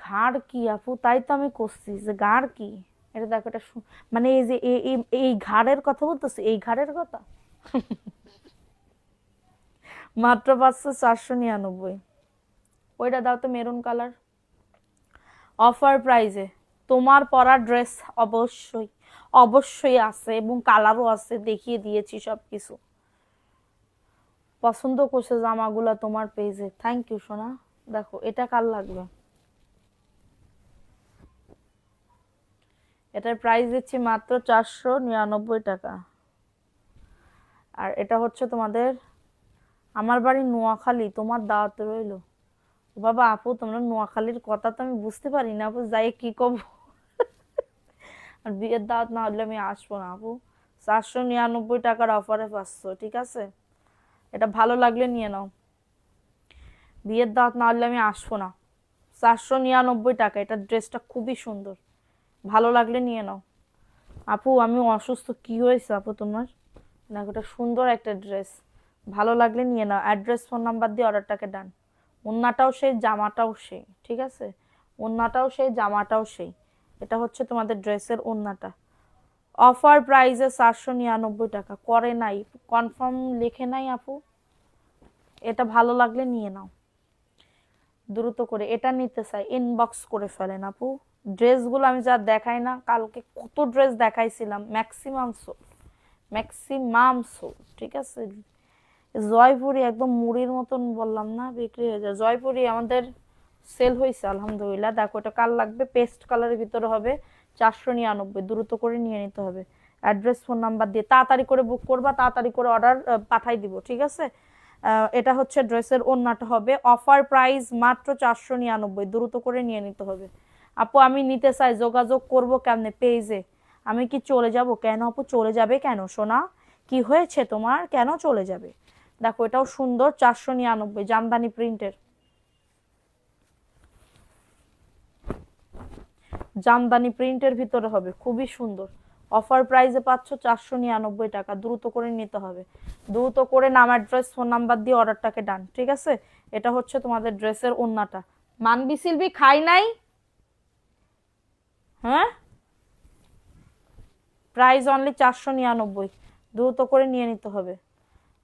ঘাড় কি আপু? তাই তো আমি করছি যে ঘাড় কি, এটা দেখো, এটা মানে এই যে এই ঘাড়ের কথা বলতেছে, এই ঘাড়ের কথা। মাত্র 499, ওইটা দাও তো মেরুন কালার, অফার প্রাইজে। তোমার পরা ড্রেস অবশ্যই অবশ্যই আছে এবং কালারও আছে, দেখিয়ে দিয়েছি সবকিছু। পছন্দ করছে জামাগুলা তোমার পেজে, থ্যাংক ইউ সোনা। দেখো এটা কার লাগবে, এটার প্রাইস দিচ্ছি মাত্র 499 টাকা। আর এটা হচ্ছে তোমাদের, আমার বাড়ি নোয়াখালী, তোমার দাওয়াত রইলো। বাবা আপু তোমরা নোয়াখালীর কথা তো আমি বুঝতে পারি না আপু, যাই কি কব। আর বিয়ের দাওয়াত না হলে আমি আসবো না আপু। 499 টাকার অফারে পাচ্ছ, ঠিক আছে? এটা ভালো লাগলে নিয়ে নাও, বিয়ের দাওয়াত না হলে আমি আসবো না। 499 টাকা, এটা ড্রেসটা খুবই সুন্দর, ভালো লাগলে নিয়ে নাও। আপু আমি অসুস্থ, কি হয়েছে আপু তোমার? না ওটা সুন্দর একটা ড্রেস, ভালো লাগলে নিয়ে নাও। অ্যাড্রেস ফোন নাম্বার দিয়ে অর্ডারটাকে ডান। ওন্নাটাও সেই, জামাটাও সেই, ঠিক আছে? ওন্নাটাও সেই, জামাটাও সেই। এটা হচ্ছে তোমাদের ড্রেসের ওন্নাটা। অফার প্রাইসে 499 টাকা, করে নাই, কনফার্ম লিখে নাই আপু। এটা ভালো লাগলে নিয়ে নাও দ্রুত করে, এটা নিতে চাই ইনবক্স করে ফেলেন আপু। ড্রেসগুলো আমি যা দেখাই না, কালকে কত ড্রেস দেখাইছিলাম, ম্যাক্সিমাম সোল্ড, ম্যাক্সিমাম সোল্ড, ঠিক আছে? জয়পুরি একদম মুড়ির মতন বললাম না, বিক্রি হয়ে যায়। জয়পুরি আমাদের সেল হয়েছে আলহামদুলিল্লাহ। দেখো এটা কাল লাগবে, পেস্ট কালারের ভিতরে হবে, 499, দ্রুত করে নিয়ে নিতে হবে। অ্যাড্রেস ফোন নাম্বার দিয়ে তাড়াতাড়ি করে বুক করবা, তাড়াতাড়ি করে অর্ডার পাঠাই দিব, ঠিক আছে? এটা হচ্ছে ড্রেসের ওড়নাটা হবে, অফার প্রাইস মাত্র 499, দ্রুত করে নিয়ে নিতে হবে। আপু আমি নিতে চাই, যোগাযোগ করব কেমনে পেজে? আমি কি চলে যাব? কেন আপু চলে যাবে কেন সোনা? কি হয়েছে তোমার, কেন চলে যাবে? দেখো এটাও সুন্দর, 499, জামদানি প্রিন্টের, জামদানি প্রিন্টের ভিতরে হবে, খুবই সুন্দর। অফার প্রাইসে পাচ্ছ 499 টাকা, দ্রুত করে নিতে হবে, দ্রুত করে নাম অ্যাড্রেস ফোন নাম্বার দিয়ে অর্ডারটাকে ডান, ঠিক আছে? এটা হচ্ছে তোমাদের ড্রেসের ওন্নাটা। মানবি সিলবি খাই নাই, হ্যাঁ প্রাইস অনলি 499, দ্রুত করে নিয়ে নিতে হবে।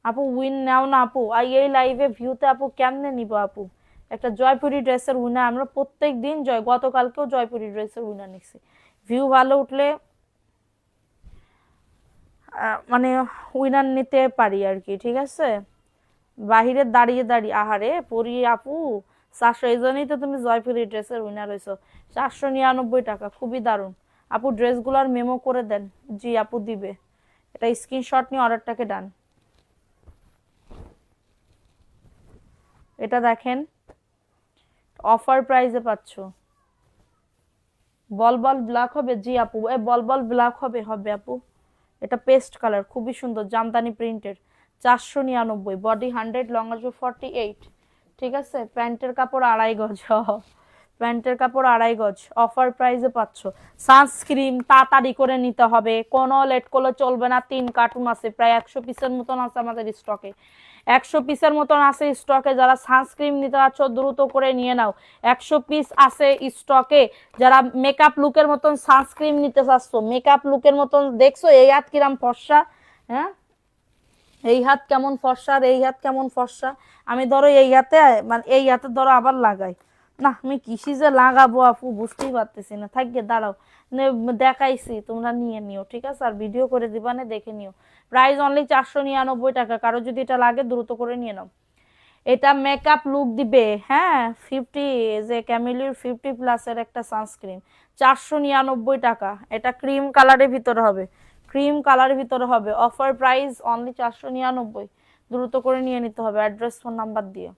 আপু উইন নাও না আপু, এই লাইভে ভিউতে আপু কেমনে নিব আপু? একটা জয়পুরি ড্রেসের উইনার, আমরা প্রত্যেক দিন গতকালকেও জয়পুরি ড্রেসের উইনার নিচ্ছি। ভিউ ভালো উঠলে মানে উইনার নিতে পারি আর কি, ঠিক আছে? বাহিরে দাঁড়িয়ে দাঁড়িয়ে আহারে পরি আপু, 400, এই জন্যই তো তুমি জয়পুরি ড্রেসের উইনার হয়েছো। 499 টাকা, খুবই দারুণ আপু। ড্রেসগুলোর মেমো করে দেন। জি আপু দিবে, এটা স্ক্রিনশট নিয়ে অর্ডারটাকে ডান। এটা দেখেন অফার প্রাইসে পাচ্ছ। বল বল ব্ল্যাক হবে? জি আপু, বল বল ব্ল্যাক হবে, হবে আপু। এটা পেস্ট কালার, খুবই সুন্দর, জামদানি প্রিন্টের, 499, বডি 100, লং আসবে 48, ঠিক আছে? প্যান্টের কাপড় 2.5 গজ, প্যান্টের কাপড় 2.5 গজ, অফার প্রাইসে পাচ্ছ। সানস্ক্রিন তাড়াতাড়ি করে নিতে হবে, কোনো লেট করলে চলবে না। 3 কার্টুন আছে, প্রায় 100 পিসের মতন আছে আমাদের স্টকে। 100 পিসের মতন আছে স্টকে। যারা সানস্ক্রিন নিতে চাচ্ছ দ্রুত করে নিয়ে নাও, 100 পিস আছে স্টকে। যারা মেকআপ লুকের মতন সানস্ক্রিন নিতে চাচ্ছ, মেকআপ লুকের মতন, দেখছো এই হাত কিরাম ফর্সা, হ্যাঁ এই হাত কেমন ফর্সা আর এই হাত কেমন ফর্সা। আমি ধরো এই হাতে, মানে এই হাতে ধরো আবার লাগাই না, আমি কিসি যে লাগাবো আপু বুঝতেই পারতেছি না। থাকবে দাঁড়াও, দেখাইছি, তোমরা নিয়ে নিও, ঠিক আছে? আর ভিডিও করে দিবা না, দেখে নিও। প্রাইস অনলি 499 টাকা। কারো যদি এটা লাগে দ্রুত করে নিয়ে নাও। এটা মেকআপ লুক দিবে, হ্যাঁ 50, যে ক্যামেলির 50+ একটা সানস্ক্রিন, 499 টাকা। এটা ক্রিম কালারের ভিতরে হবে, ক্রিম কালারের ভিতরে হবে। Offer price only 499। দ্রুত করে নিয়ে নিতে হবে অ্যাড্রেস ফোন নাম্বার দিয়ে।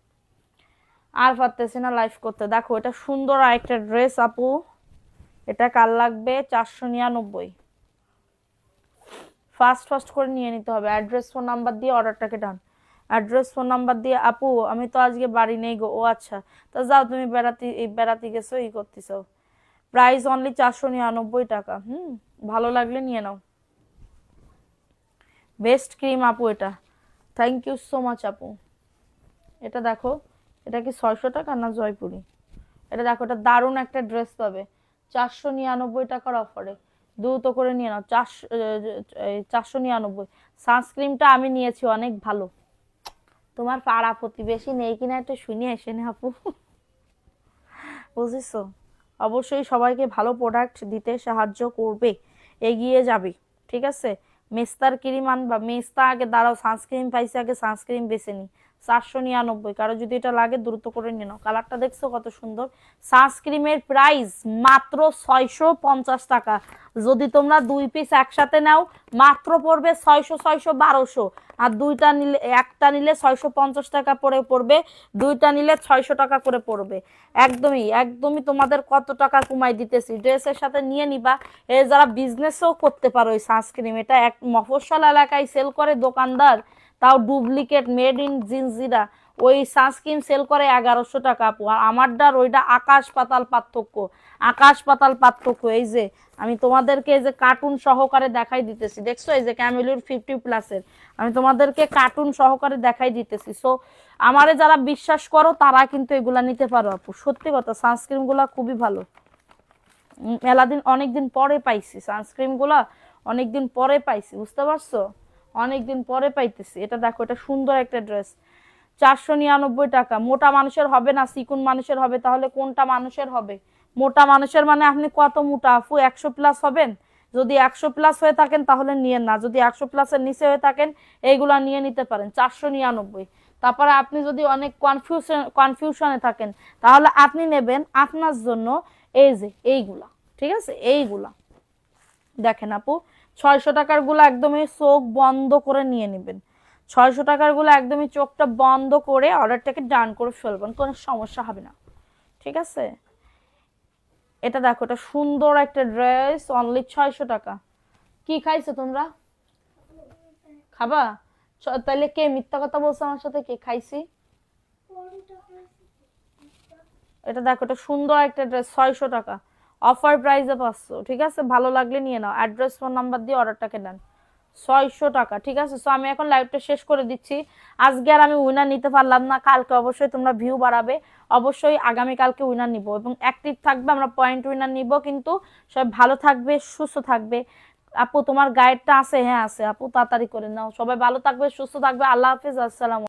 আর পারতেছি না লাইভ করতে। দেখো এটা সুন্দর আরেকটা ড্রেস আপু, এটা কার লাগবে? 499। ফাস্ট করে নিয়ে নিতে হবে। অ্যাড্রেস ফোন নাম্বার দিয়ে অর্ডারটাকে ডান। অ্যাড্রেস ফোন নাম্বার দিয়ে। আপু আমি তো আজকে বাড়ি নেই গো। ও আচ্ছা, তা যাও তুমি বেড়াতে গেছো, ই করতেছো। প্রাইস অনলি 499 টাকা। ভালো লাগলে নিয়ে নাও। বেস্ট ক্রিম আপু এটা, থ্যাংক ইউ সো মাচ আপু। এটা দেখো, এটা কি 600 টাকা না জয়পুরি? এটা দেখো, এটা দারুণ একটা ড্রেস পাবে 499 টাকার অফারে। দ্রুত করে নিয়ে নাও। 499। সানস্ক্রিনটা আমি নিয়েছি, অনেক ভালো। তোমার পাড়া প্রতিবেশী নেই কিনা একটু শুনে এসে নে আপু, বুঝেছো? অবশ্যই সবাইকে ভালো প্রোডাক্ট দিতে সাহায্য করবে, এগিয়ে যাবে, ঠিক আছে? মেস্তার ক্রিম আনবা, মেস্তা আগে দাঁড়াও, সানস্ক্রিন পাইছে, আগে সানস্ক্রিন বেছে নি। 499। কারো যদি এটা লাগে দ্রুত করে নিয়ে নাও। কালারটা দেখছো কত সুন্দর। সানস্ক্রিনের প্রাইস মাত্র 650 টাকা। যদি তোমরা 2 পিস একসাথে নাও মাত্র পড়বে 600, 600, 1200। আর দুইটা নিলে, একটা নিলে 650 টাকা পরে পড়বে, দুইটা নিলে 600 টাকা করে পড়বে। একদমই তোমাদের কত টাকা কমাই দিতেছি। ড্রেসের সাথে নিয়ে নিবা। এ যারা বিজনেসও করতে পারো এই সানস্ক্রিন, এটা এক মফস্বল এলাকায় সেল করে দোকানদার, তাও ডুপ্লিকেট, মেড ইন জিনজিরা। ওই সানস্ক্রিন সেল করে 1100 টাকা আপু। আর আমারটার ওইটা আকাশ পাতাল পার্থক্য, আকাশ পাতাল পার্থক্য। এই যে আমি তোমাদেরকে এই যে কার্টুন সহকারে দেখাই দিতেছি, দেখছো? এই যে ক্যামেলির 50+এর আমি তোমাদেরকে কার্টুন সহকারে দেখাই দিতেছি। সো আমারে যারা বিশ্বাস করো তারা কিন্তু এগুলা নিতে পারো আপু। সত্যি কথা, সানস্ক্রিন গুলা খুবই ভালো। অনেকদিন পরে পাইছি সানস্ক্রিন গুলা, অনেকদিন পরে পাইছি, বুঝতে পারছো? অনেকদিন পরে পাইতেছি। এটা দেখো, এটা সুন্দর একটা ড্রেস, 499 টাকা। মোটা মানুষের হবে না চিকুন মানুষের হবে? তাহলে কোনটা মানুষের হবে? মোটা মানুষের মানে আপনি কত মোটা আপু? 100+ হবেন? যদি 100+ হয়ে থাকেন তাহলে নিয়েন না, যদি 100+-এর নিচে হয়ে থাকেন এইগুলা নিয়ে নিতে পারেন 499। তারপরে আপনি যদি অনেক কনফিউশনে থাকেন তাহলে আপনি নেবেন আপনার জন্য এই যে এইগুলা, ঠিক আছে? এইগুলা দেখেন আপু, 600 টাকার গুলো একদমই চোখ বন্ধ করে নিয়ে নেবেন। 600 টাকার গুলো একদমই চোখটা বন্ধ করে অর্ডারটাকে ডান করে ফেলবেন, কোনো সমস্যা হবে না, ঠিক আছে? এটা দেখো, এটা সুন্দর একটা ড্রেস, অনলি 600 টাকা। কি খাইছো তোমরা? খাবা? তাহলে কে মিথ্যা কথা বলছো আমার সাথে? কে খাইছি? এটা দেখো, এটা সুন্দর একটা ড্রেস, 600 টাকা। অফার প্রাইসে পাচ্ছ, ঠিক আছে? ভালো লাগলে নিয়ে নাও। অ্যাড্রেস ফোন নাম্বার দিয়ে অর্ডারটাকে নেন। 600 টাকা, ঠিক আছে? সো আমি এখন লাইভটা শেষ করে দিচ্ছি। আজকে আর আমি উইনার নিতে পারলাম না, কালকে অবশ্যই তোমরা ভিউ বাড়াবে, অবশ্যই আগামী কালকে উইনার নিব এবং অ্যাক্টিভ থাকবে, আমরা পয়েন্ট উইনার নিব। কিন্তু সবাই ভালো থাকবে, সুস্থ থাকবে। আপু তোমার গাইডটা আছে? হ্যাঁ আছে আপু, তাড়াতাড়ি করে নাও। সবাই ভালো থাকবে, সুস্থ থাকবে। আল্লাহ হাফেজ, আসসালাম।